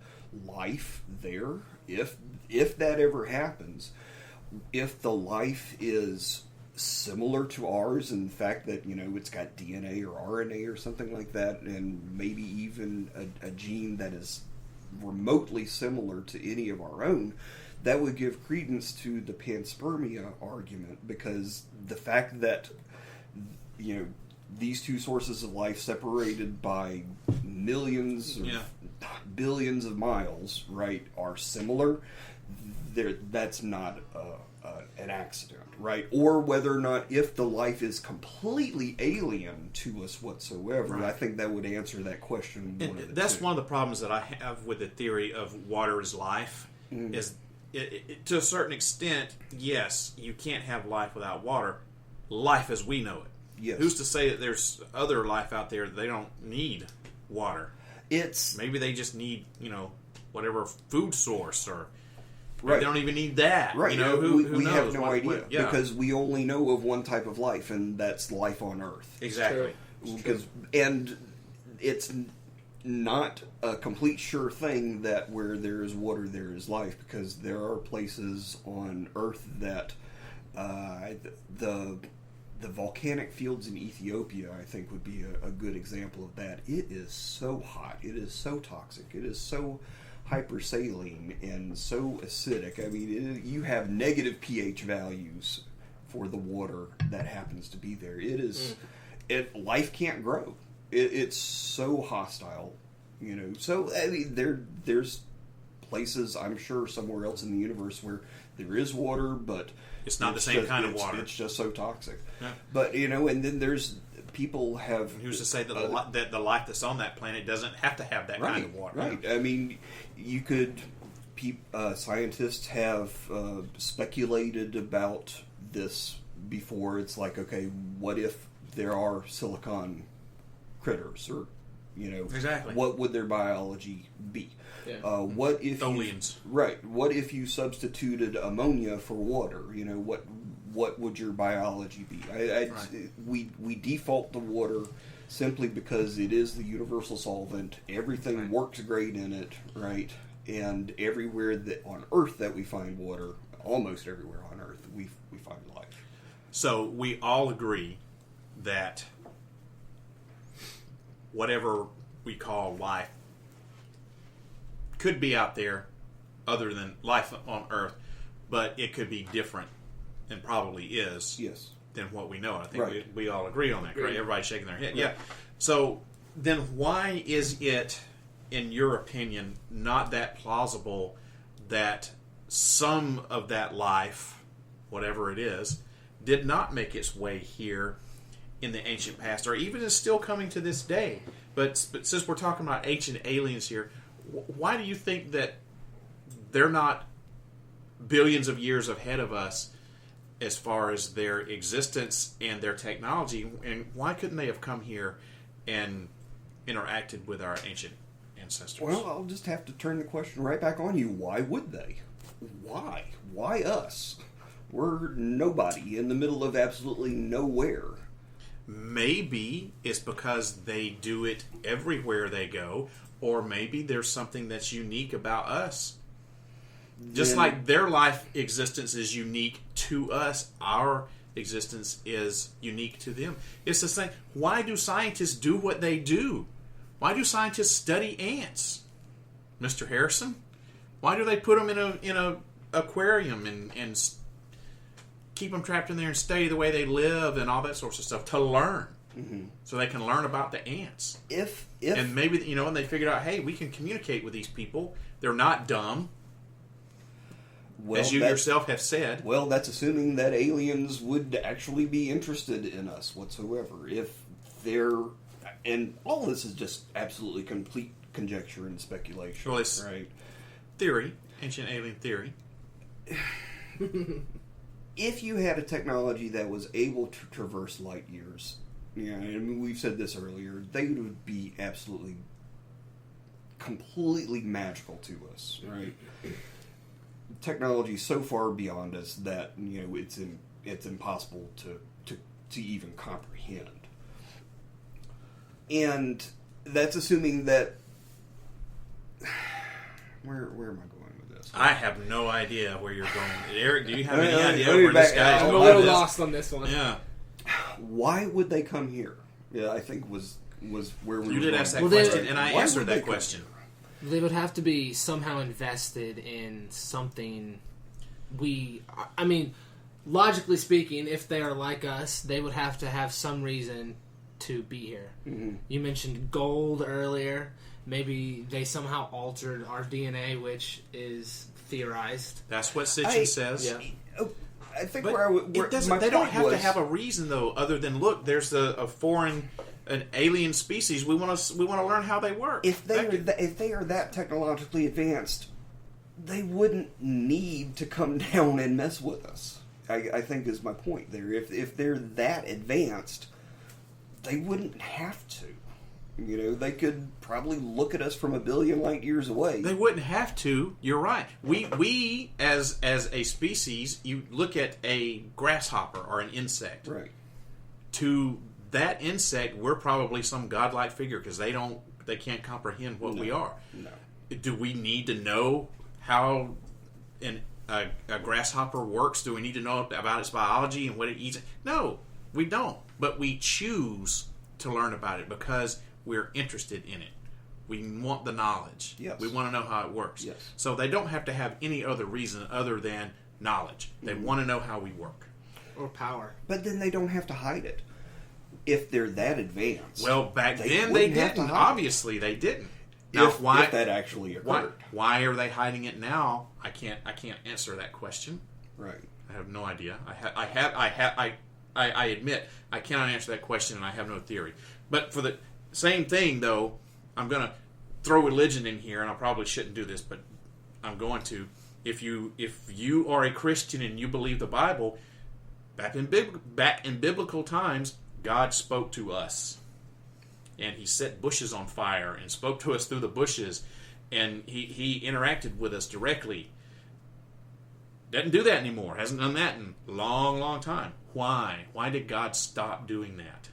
life there. If that ever happens, if the life is similar to ours in the fact that it's got DNA or RNA or something like that, and maybe even a gene that is remotely similar to any of our own, that would give credence to the panspermia argument, because the fact that these two sources of life separated by millions or billions of miles, right, are similar, that's not an accident, right? Or whether or not, if the life is completely alien to us whatsoever, right. I think that would answer that question. That's one of the problems that I have with the theory of water is life, is to a certain extent, yes, you can't have life without water, life as we know it. Yes. Who's to say that there's other life out there that they don't need water? Maybe they just need, whatever food source, or right. They don't even need that. Right. Who we knows? have no idea because we only know of one type of life, and that's life on Earth. Exactly. And it's not a complete sure thing that where there is water there is life, because there are places on Earth that the volcanic fields in Ethiopia, I think, would be a good example of that. It is so hot. It is so toxic. It is so hypersaline and so acidic. I mean, you have negative pH values for the water that happens to be there. It is... life can't grow. It's so hostile, So, I mean, there's places, I'm sure, somewhere else in the universe where there is water, but... It's not the same kind of water. It's just so toxic. Yeah. But, and then there's... People have... Who's to say that the life that's on that planet doesn't have to have that kind of water? Right. I mean, you could... scientists have speculated about this before. It's like, okay, what if there are silicon critters, or exactly, what would their biology be? Yeah. What if aliens? Right. What if you substituted ammonia for water? What would your biology be? Right. We default to water simply because it is the universal solvent. Everything works great in it, right? And everywhere that on Earth that we find water, almost everywhere on Earth, we find life. So we all agree that whatever we call life could be out there other than life on Earth, but it could be different, and probably is, yes, than what we know. I think right. we all agree on that, right? Everybody's shaking their head. Right. Yeah. So then why is it, in your opinion, not that plausible that some of that life, whatever it is, did not make its way here in the ancient past, or even is still coming to this day? But since we're talking about ancient aliens here, why do you think that they're not billions of years ahead of us as far as their existence and their technology? And why couldn't they have come here and interacted with our ancient ancestors? Well, I'll just have to turn the question right back on you. Why would they? Why? Why us? We're nobody in the middle of absolutely nowhere. Maybe it's because they do it everywhere they go, or maybe there's something that's unique about us. Just like their life existence is unique to us, our existence is unique to them. It's the same. Why do scientists do what they do? Why do scientists study ants, Mr. Harrison? Why do they put them in a aquarium and keep them trapped in there and study the way they live and all that sorts of stuff to learn, so they can learn about the ants? And maybe and they figured out, hey, we can communicate with these people. They're not dumb, as you yourself have said. Well, that's assuming that aliens would actually be interested in us whatsoever. If they're, and all this is just absolutely complete conjecture and speculation. Well, it's right. Theory, ancient alien theory. If you had a technology that was able to traverse light years, and we've said this earlier, they would be absolutely, completely magical to us, right? Technology so far beyond us that it's impossible to even comprehend, and that's assuming that. Where am I going with this? I have no idea where you're going. Eric, do you have any idea where this guy's I'm going? a little lost on this one. Yeah. Why would they come here? Yeah, I think was where we. You were did going. ask that question, and I answered that question. They would have to be somehow invested in something. I mean, logically speaking, if they are like us, they would have to have some reason to be here. Mm-hmm. You mentioned gold earlier. Maybe they somehow altered our DNA, which is theorized. That's what Sitchin says. Yeah. I think but they don't have to have a reason though, other than look, there's a foreign, an alien species. We want to learn how they work. If they are that technologically advanced, they wouldn't need to come down and mess with us. I think is my point there. If they're that advanced, they wouldn't have to. They could probably look at us from a billion light years away. They wouldn't have to. You're right. We as a species, you look at a grasshopper or an insect. Right. To that insect, we're probably some godlike figure because they can't comprehend what we are. No. Do we need to know how a grasshopper works? Do we need to know about its biology and what it eats? No, we don't. But we choose to learn about it because we're interested in it. We want the knowledge. Yes. We want to know how it works. Yes. So they don't have to have any other reason other than knowledge. They want to know how we work. Or power. But then they don't have to hide it. If they're that advanced. Well, back then they didn't. Obviously, they didn't. Now, if that actually occurred. Why are they hiding it now? I can't answer that question. Right. I have no idea. I admit I cannot answer that question, and I have no theory. But for the same thing, though, I'm going to throw religion in here, and I probably shouldn't do this, but I'm going to. If you are a Christian and you believe the Bible, back in biblical times, God spoke to us, and He set bushes on fire and spoke to us through the bushes, and He interacted with us directly. Doesn't do that anymore. Hasn't done that in a long, long time. Why? Why did God stop doing that?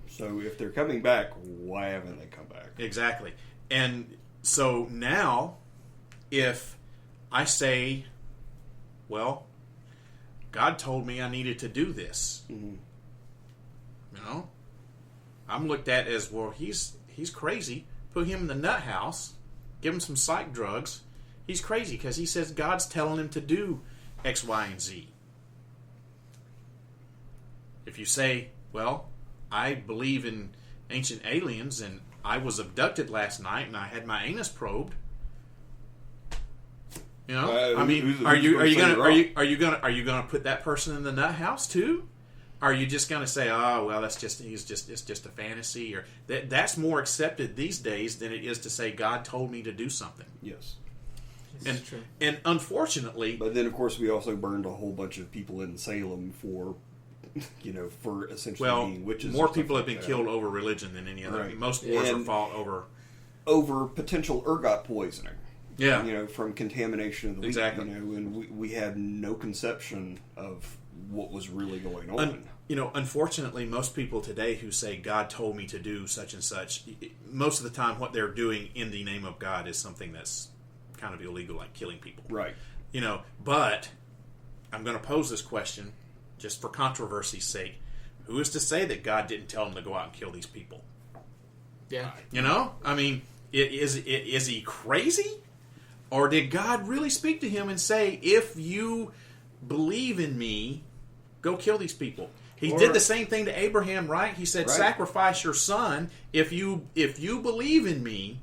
So if they're coming back, why haven't they come back? Exactly. And so now, if I say, well, God told me I needed to do this, I'm looked at as, well, he's crazy. Put him in the nut house, give him some psych drugs. He's crazy because he says God's telling him to do X, Y, and Z. If you say, well, I believe in ancient aliens and I was abducted last night and I had my anus probed, I mean, are you gonna put that person in the nut house too? Are you just gonna say, oh well, it's just a fantasy, or that's more accepted these days than it is to say God told me to do something? Yes. And unfortunately, but then of course we also burned a whole bunch of people in Salem for essentially being witches. More people have been killed over religion than any other. Right. Most wars are fought over potential ergot poisoning. Yeah, from contamination of the wheat. Exactly. And we had no conception of what was really going on. Unfortunately, most people today who say God told me to do such and such, most of the time what they're doing in the name of God is something that's kind of illegal, like killing people. Right. But I'm going to pose this question. just for controversy's sake, who is to say that God didn't tell him to go out and kill these people? Yeah. You know? I mean, is he crazy? Or did God really speak to him and say, if you believe in me, go kill these people? He did the same thing to Abraham, right? He said, sacrifice your son. If you believe in me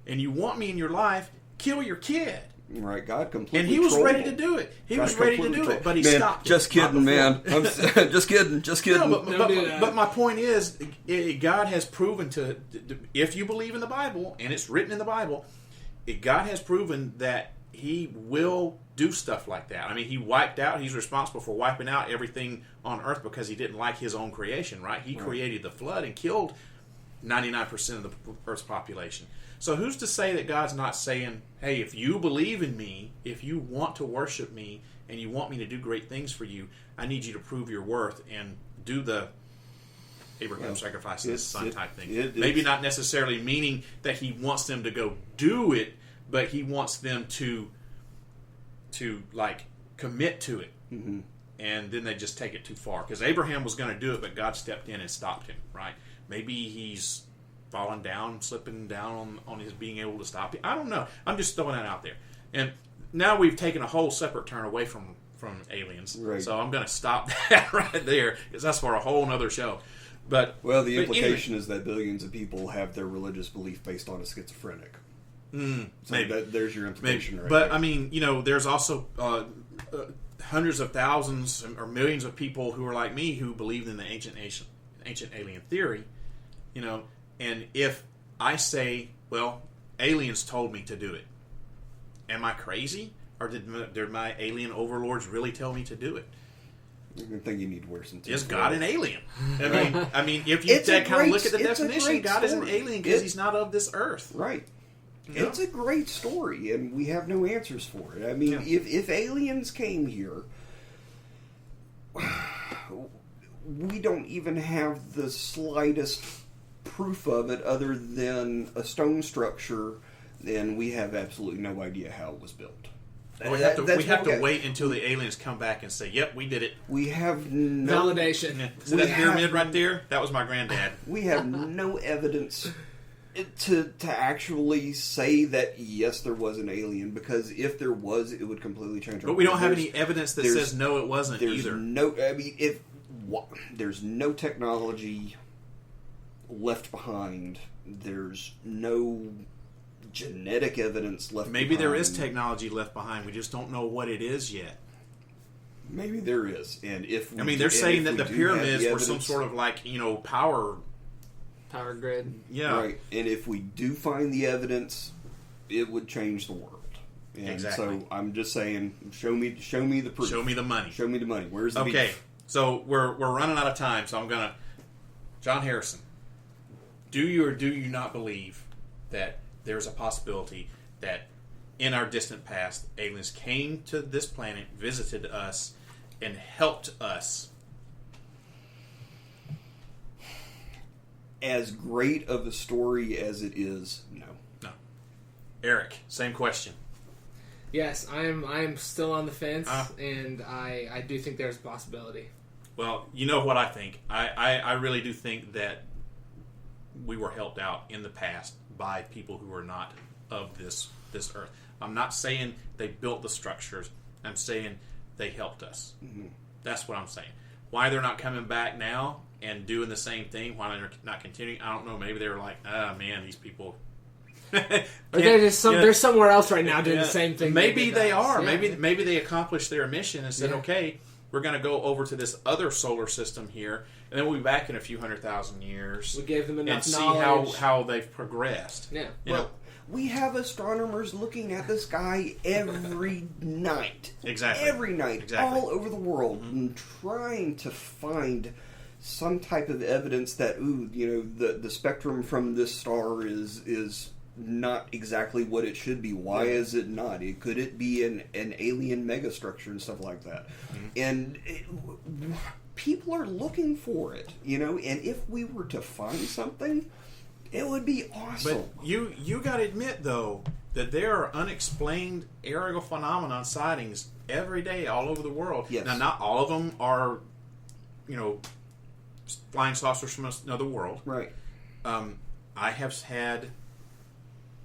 and you want me in your life, kill your kid. Right, God completely. And he was trolled ready to do it. He was ready to do it, but he stopped. Just kidding, man. I'm just kidding. No, but my point is, God has proven if you believe in the Bible, and it's written in the Bible, God has proven that he will do stuff like that. I mean, he's responsible for wiping out everything on earth because he didn't like his own creation, right? He created the flood and killed 99% of the earth's population. So who's to say that God's not saying, hey, if you believe in me, if you want to worship me, and you want me to do great things for you, I need you to prove your worth and do the Abraham sacrificing his son type thing. Maybe not necessarily meaning that he wants them to go do it, but he wants them to like commit to it. Mm-hmm. And then they just take it too far. Because Abraham was going to do it, but God stepped in and stopped him, right? Maybe he's falling down, slipping down on his being able to stop it. I don't know. I'm just throwing that out there. And now we've taken a whole separate turn away from aliens. Right. So I'm going to stop that right there, because that's for a whole other show. But the implication is that billions of people have their religious belief based on a schizophrenic. So maybe. There's your implication right But, there. I mean, there's also hundreds of thousands or millions of people who are like me who believed in the ancient alien theory, and if I say, well, aliens told me to do it, am I crazy? Or did my alien overlords really tell me to do it? I think you need to wear some. Is God an alien? I mean, if you kind of look at the definition, God is an alien because he's not of this earth. Right. Yeah. It's a great story, and we have no answers for it. I mean, if aliens came here, we don't even have the slightest proof of it other than a stone structure, then we have absolutely no idea how it was built. We have to wait until the aliens come back and say, yep, we did it. We have no... Validation. Yeah. See that pyramid right there? That was my granddad. We have no evidence to actually say that, yes, there was an alien, because if there was, it would completely change our... But we don't have any evidence that says, no, it wasn't either. There's no technology left behind. There's no genetic evidence left behind. Maybe there is technology left behind. We just don't know what it is yet. Maybe there is. And they're saying that the pyramids were some sort of power grid. Yeah. Right. And if we do find the evidence, it would change the world. And exactly. So I'm just saying, show me the proof. Show me the money. Show me the money. Where's the Okay. beef? So we're running out of time, so I'm gonna... John Harrison, do you or do you not believe that there's a possibility that in our distant past, aliens came to this planet, visited us, and helped us? As great of a story as it is, no. Eric, same question. Yes, I'm still on the fence, and I do think there's a possibility. Well, you know what I think. I really do think that we were helped out in the past by people who were not of this earth. I'm not saying they built the structures. I'm saying they helped us. Mm-hmm. That's what I'm saying. Why they're not coming back now and doing the same thing, why they're not continuing, I don't know. Maybe they were like, man, these people... they're somewhere else right now doing the same thing. Maybe they are. Yeah. Maybe they accomplished their mission and said, okay, we're going to go over to this other solar system here, and then we'll be back in a few 100,000 years. We gave them enough and knowledge. See how they've progressed. Yeah. We have astronomers looking at the sky every night. Exactly. Every night. Exactly. All over the world. Mm-hmm. And trying to find some type of evidence that, the spectrum from this star is not exactly what it should be. Why is it not? Could it be an alien megastructure and stuff like that? Mm-hmm. And people are looking for it, and if we were to find something, it would be awesome. But you got to admit, though, that there are unexplained aerial phenomenon sightings every day all over the world. Yes. Now, not all of them are, flying saucers from another world. Right. I have had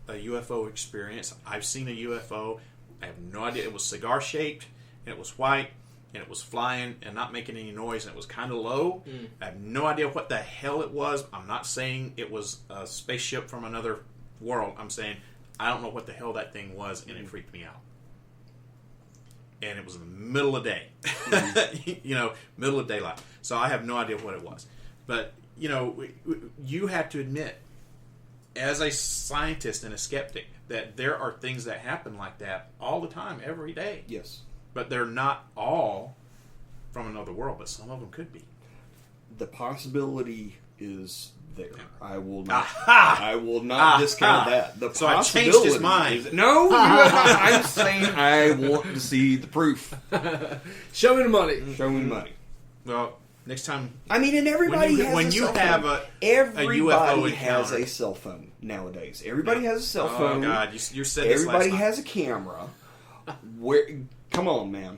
a UFO experience. I've seen a UFO. I have no idea. It was cigar-shaped, and it was white, and it was flying and not making any noise, and it was kind of low. I have no idea what the hell it was. I'm not saying it was a spaceship from another world. I'm saying I don't know what the hell that thing was, and it freaked me out. And it was in the middle of the day. Middle of daylight. So I have no idea what it was. But, you have to admit, as a scientist and a skeptic, that there are things that happen like that all the time, every day. Yes. But they're not all from another world, but some of them could be. The possibility is there. Yeah. I will not. I will not discount that. The so I changed his mind. No, you have not. I'm saying I want to see the proof. Show me the money. Show me the money. Well, next time. I mean, and everybody has when a you cell have phone. a Everybody UFO has encounter. a cell phone nowadays. Everybody has a cell phone. Oh God, you said this Everybody last has a camera. Come on, man.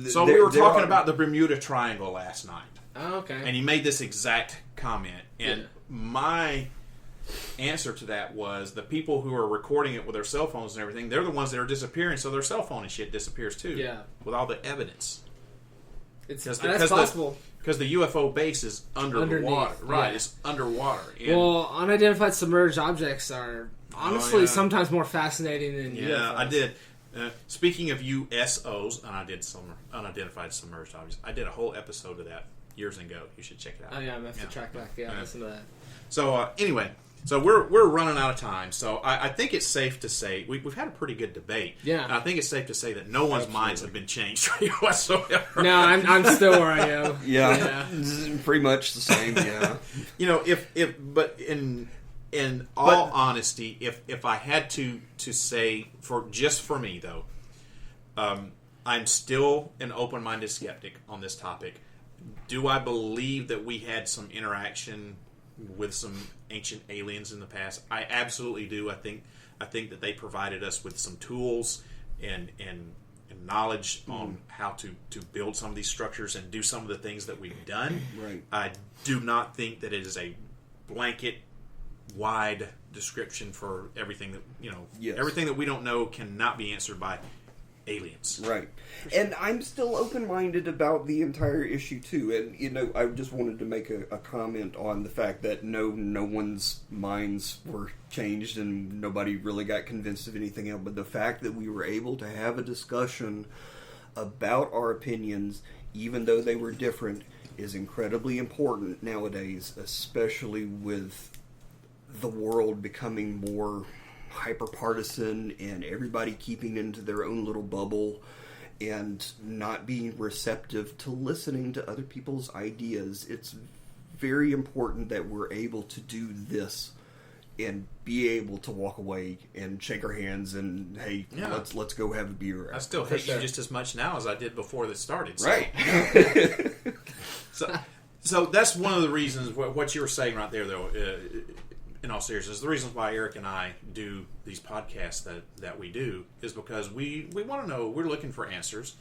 So we were talking about the Bermuda Triangle last night. Oh, okay. And he made this exact comment. And my answer to that was the people who are recording it with their cell phones and everything, they're the ones that are disappearing, so their cell phone and shit disappears too. Yeah. With all the evidence. That's possible. Because the UFO base is underneath the water. Right, it's underwater. And well, unidentified submerged objects are honestly sometimes more fascinating than UFOs. Yeah, I did. Speaking of USOs, and I did some unidentified submerged objects. I did a whole episode of that years ago. You should check it out. Oh yeah, I'm gonna have to track back. Yeah, listen to that. So anyway, so we're running out of time. So I think it's safe to say we've had a pretty good debate. Yeah, and I think it's safe to say that no one's minds have been changed whatsoever. No, I'm still where I am. Yeah, pretty much the same. Yeah, but in all honesty, if I had to say for me though, I'm still an open-minded skeptic on this topic. Do I believe that we had some interaction with some ancient aliens in the past? I absolutely do. I think that they provided us with some tools and knowledge on how to build some of these structures and do some of the things that we've done. Right. I do not think that it is a blanket wide description for everything that everything that we don't know cannot be answered by aliens. Right. And I'm still open-minded about the entire issue too. And I just wanted to make a comment on the fact that no one's minds were changed and nobody really got convinced of anything else. But the fact that we were able to have a discussion about our opinions, even though they were different, is incredibly important nowadays, especially with the world becoming more hyper-partisan and everybody keeping into their own little bubble and not being receptive to listening to other people's ideas. It's very important that we're able to do this and be able to walk away and shake our hands and hey, let's go have a beer. I still hate you just as much now as I did before this started. So. Right. So that's one of the reasons what you were saying right there, though. In all seriousness, the reasons why Eric and I do these podcasts that we do is because we want to know, we're looking for answers,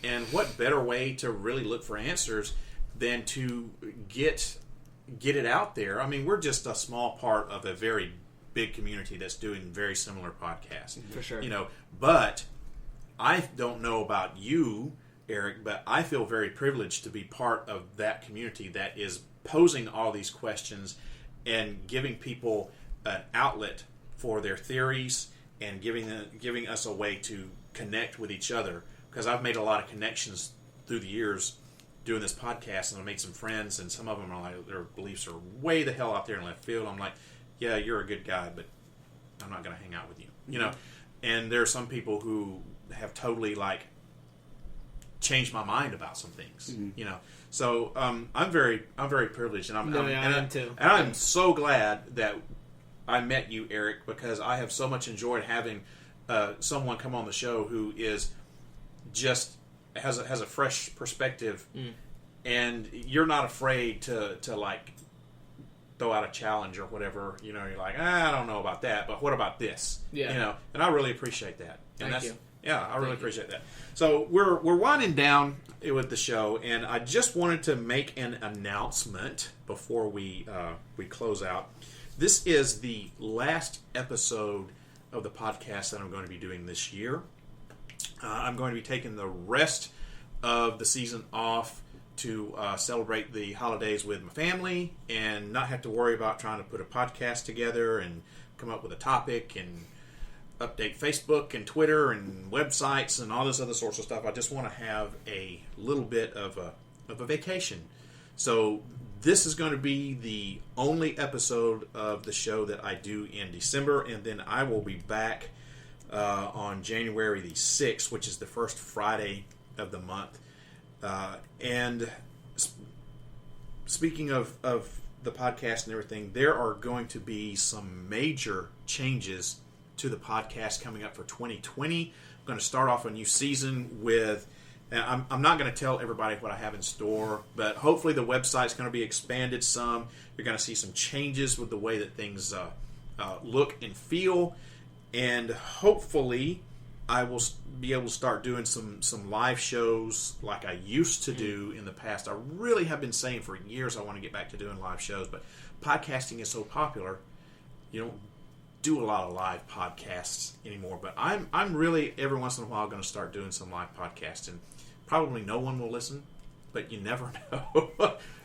and what better way to really look for answers than to get it out there. I mean, we're just a small part of a very big community that's doing very similar podcasts. For sure. But I don't know about you, Eric, but I feel very privileged to be part of that community that is posing all these questions and giving people an outlet for their theories and giving us a way to connect with each other. Because I've made a lot of connections through the years doing this podcast, and I made some friends, and some of them are like, their beliefs are way the hell out there in left field. I'm like, yeah, you're a good guy, but I'm not going to hang out with you. And there are some people who have totally changed my mind about some things. So I'm very privileged, and I am too. And I'm so glad that I met you, Eric, because I have so much enjoyed having someone come on the show who is just has a fresh perspective, and you're not afraid to throw out a challenge or whatever, you're like, I don't know about that, but what about this? Yeah. And I really appreciate that. And Thank you. Yeah, I really appreciate that. So we're winding down with the show, and I just wanted to make an announcement before we close out. This is the last episode of the podcast that I'm going to be doing this year. I'm going to be taking the rest of the season off to celebrate the holidays with my family and not have to worry about trying to put a podcast together and come up with a topic and update Facebook and Twitter and websites and all this other sorts of stuff. I just want to have a little bit of a vacation. So this is going to be the only episode of the show that I do in December, and then I will be back on January the 6th, which is the first Friday of the month. And speaking of the podcast and everything, there are going to be some major changes to the podcast coming up for 2020. I'm going to start off a new season with, I'm not going to tell everybody what I have in store, but hopefully the website's going to be expanded some. You're going to see some changes with the way that things look and feel, and hopefully I will be able to start doing some live shows like I used to do in the past. I really have been saying for years I want to get back to doing live shows, but podcasting is so popular, you don't do a lot of live podcasts anymore. But I'm really every once in a while going to start doing some live podcasts, and probably no one will listen, but you never know.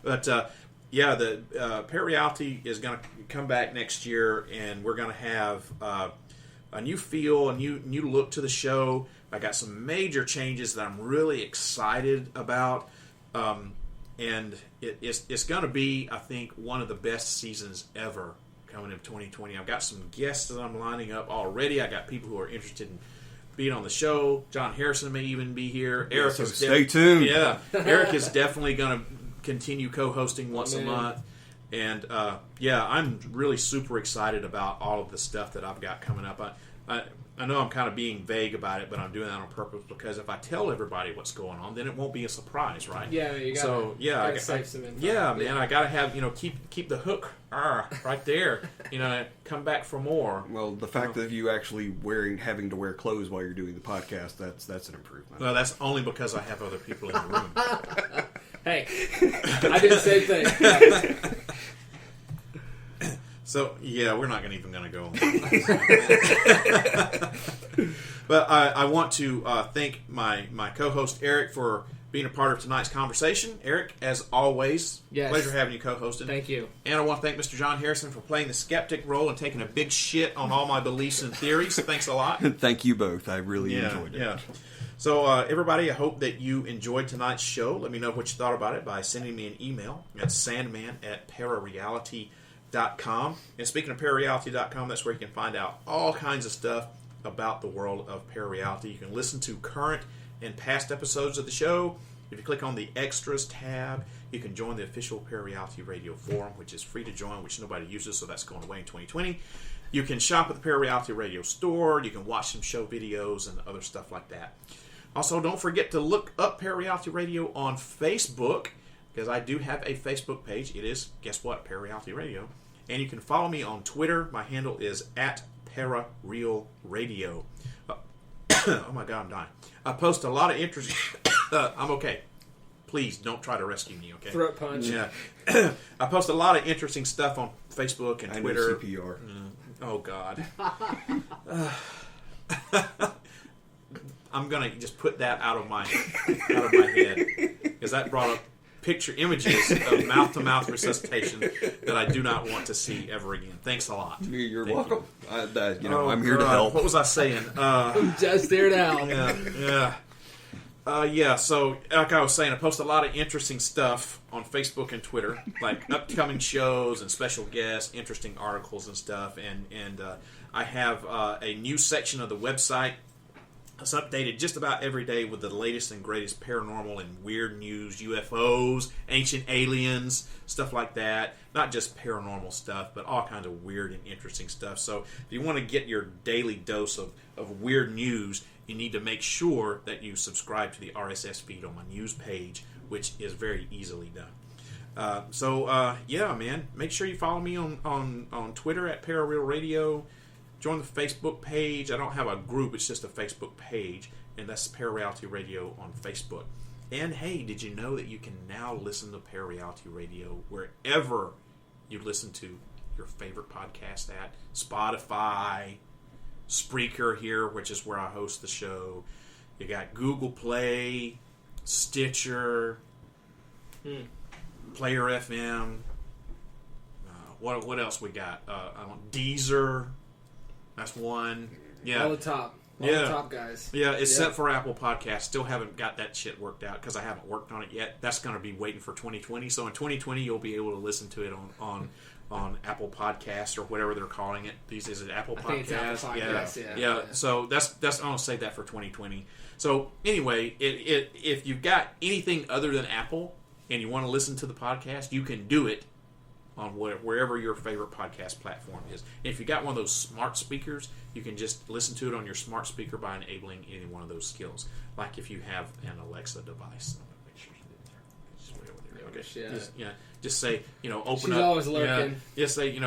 But yeah, the ParaReality is going to come back next year, and we're going to have a new feel, a new look to the show. I got some major changes that I'm really excited about, and it's going to be, I think, one of the best seasons ever coming in 2020. I've got some guests that I'm lining up already. I got people who are interested in being on the show. John Harrison may even be here. Eric so is stay tuned. Yeah, Eric is definitely going to continue co-hosting once a month. And yeah, I'm really super excited about all of the stuff that I've got coming up. I know I'm kind of being vague about it, but I'm doing that on purpose because if I tell everybody what's going on, then it won't be a surprise, right? Yeah, you gotta save some info. Yeah, man, I gotta have keep the hook right there. Come back for more. Well, the fact that you actually having to wear clothes while you're doing the podcast, that's an improvement. Well, that's only because I have other people in the room. Hey, I did the same thing. So yeah, we're not even going to go on. But I want to thank my co-host Eric for being a part of tonight's conversation. Eric, as always, pleasure having you co-hosting. Thank you. And I want to thank Mr. John Harrison for playing the skeptic role and taking a big shit on all my beliefs and theories. Thanks a lot. Thank you both. I really enjoyed it. Yeah. So, everybody, I hope that you enjoyed tonight's show. Let me know what you thought about it by sending me an email at sandman@parareality.com. And speaking of parareality.com, that's where you can find out all kinds of stuff about the world of parareality. You can listen to current and past episodes of the show. If you click on the Extras tab, you can join the official ParaReality Radio forum, which is free to join, which nobody uses, so that's going away in 2020. You can shop at the ParaReality Radio store. You can watch some show videos and other stuff like that. Also, don't forget to look up ParaReality Radio on Facebook, because I do have a Facebook page. It is, guess what, ParaReality Radio. And you can follow me on Twitter. My handle is @ParaRealRadio. Oh my God, I'm dying. I post a lot of interesting... I'm okay. Please don't try to rescue me, okay? Throat punch. Yeah. I post a lot of interesting stuff on Facebook and Twitter. I know CPR. Oh God. I'm gonna just put that out of my head, because that brought up picture images of mouth-to-mouth resuscitation that I do not want to see ever again. Thanks a lot. You're Thank welcome. You. I'm here to help. What was I saying? Just there now. Yeah. So, like I was saying, I post a lot of interesting stuff on Facebook and Twitter, like upcoming shows and special guests, interesting articles and stuff. And I have a new section of the website. It's updated just about every day with the latest and greatest paranormal and weird news, UFOs, ancient aliens, stuff like that. Not just paranormal stuff, but all kinds of weird and interesting stuff. So if you want to get your daily dose of weird news, you need to make sure that you subscribe to the RSS feed on my news page, which is very easily done. Yeah, man. Make sure you follow me on Twitter at ParaReal Radio. Join the Facebook page. I don't have a group. It's just a Facebook page. And that's ParaReality Radio on Facebook. And hey, did you know that you can now listen to ParaReality Radio wherever you listen to your favorite podcast at? Spotify, Spreaker here, which is where I host the show. You got Google Play, Stitcher, Player FM. What else we got? Deezer. That's one. Yeah. All the top. All the top guys. Yeah, except for Apple Podcasts. Still haven't got that shit worked out because I haven't worked on it yet. That's going to be waiting for 2020. So in 2020, you'll be able to listen to it on Apple Podcasts or whatever they're calling it. Is it Apple Podcasts? I think it's Apple Podcasts, yeah. So that's I'm going to save that for 2020. So anyway, if you've got anything other than Apple and you want to listen to the podcast, you can do it on wherever your favorite podcast platform is. And if you got one of those smart speakers, you can just listen to it on your smart speaker by enabling any one of those skills. Like if you have an Alexa device. Make sure she's way over there. Okay. Just say, open She's up. She's always lurking. Just say,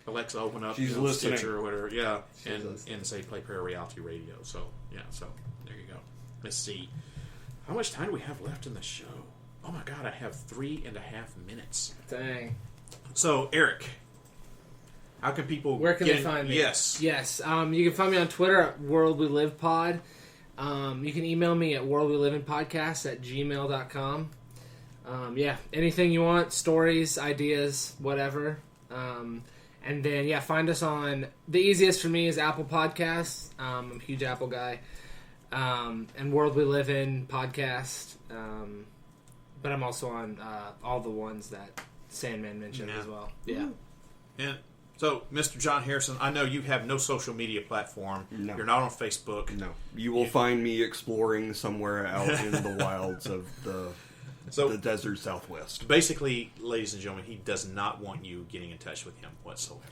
Alexa, open up. She's listening. Stitcher or whatever. Yeah. And say play ParaReality Radio. So there you go. Let's see. How much time do we have left in the show? Oh my God, I have 3.5 minutes. Dang. So, Eric, how can people... Where can they find me? Yes. You can find me on Twitter at World We Live Pod. You can email me at worldweliveinpodcast@gmail.com. Anything you want, stories, ideas, whatever. And then, find us on... The easiest for me is Apple Podcasts. I'm a huge Apple guy. And World We Live In Podcast. But I'm also on all the ones that Sandman mentioned as well. Yeah. And so, Mr. John Harrison, I know you have no social media platform. No. You're not on Facebook. No. You will find me exploring somewhere out in the wilds of the desert Southwest. Basically, ladies and gentlemen, he does not want you getting in touch with him whatsoever.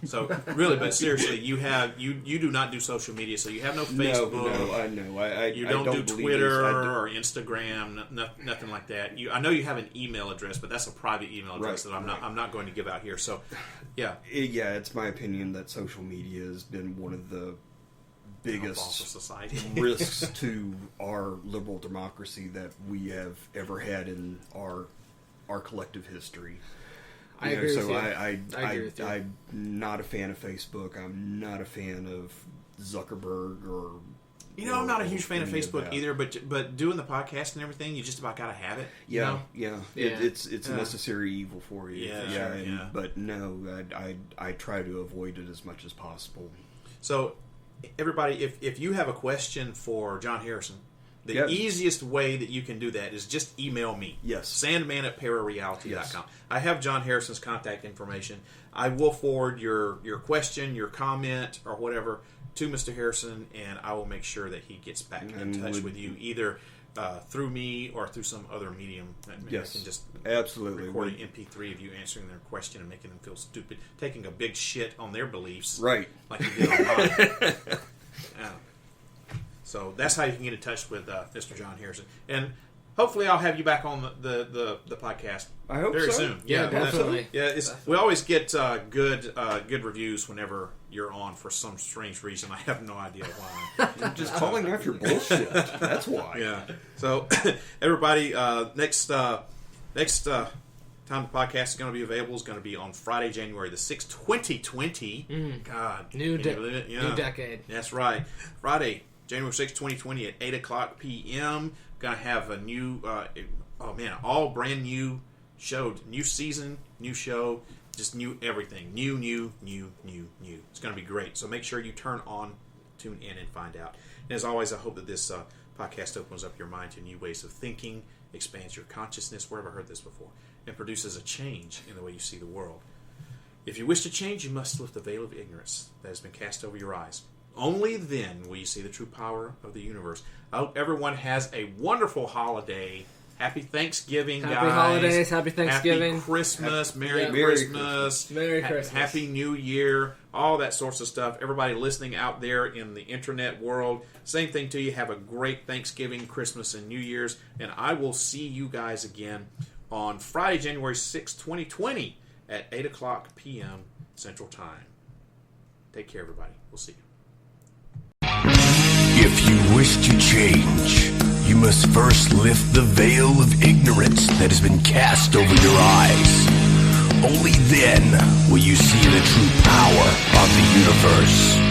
So, really, but seriously, you do not do social media, so you have no Facebook. No, I know. You don't do Twitter or Instagram, nothing like that. I know you have an email address, but that's a private email address that I'm not going to give out here. So, yeah. It's my opinion that social media has been one of the biggest risks to our liberal democracy that we have ever had in our collective history. I agree with you. I agree with you. I'm not a fan of Facebook. I'm not a fan of Zuckerberg or... I'm not a huge fan of Facebook either, but doing the podcast and everything, you just about got to have it. Yeah. It's a necessary evil for you. But no, I try to avoid it as much as possible. So, everybody, if you have a question for John Harrison, the easiest way that you can do that is just email me. Yes. Sandman@parareality.com. Yes. I have John Harrison's contact information. I will forward your question, your comment, or whatever to Mr. Harrison, and I will make sure that he gets back in touch with you, either through me or through some other medium. Yes, I can just absolutely record an MP3 of you answering their question and making them feel stupid, taking a big shit on their beliefs. Right. Like you did on mine. So that's how you can get in touch with Mr. John Harrison. And hopefully I'll have you back on the podcast I hope very so. soon. Yeah, definitely. We always get good reviews whenever you're on for some strange reason. I have no idea why. You're just calling after bullshit. That's why. Yeah. So everybody, next time the podcast is going to be available is going to be on Friday, January the 6th, 2020. God. New decade. That's right. Friday, January 6th, 2020 at 8 o'clock p.m. Going to have a new, all brand new show. New season, new show, just new everything. New. It's going to be great. So make sure you tune in and find out. And as always, I hope that this podcast opens up your mind to new ways of thinking, expands your consciousness, where have I heard this before, and produces a change in the way you see the world. If you wish to change, you must lift the veil of ignorance that has been cast over your eyes. Only then will you see the true power of the universe. I hope everyone has a wonderful holiday. Happy Thanksgiving, guys. Happy holidays. Happy Thanksgiving. Happy Christmas. Merry Christmas. Merry Christmas. Happy New Year. All that sorts of stuff. Everybody listening out there in the internet world, same thing to you. Have a great Thanksgiving, Christmas, and New Year's. And I will see you guys again on Friday, January 6, 2020 at 8 o'clock p.m. Central Time. Take care, everybody. We'll see you. If you wish to change, you must first lift the veil of ignorance that has been cast over your eyes. Only then will you see the true power of the universe.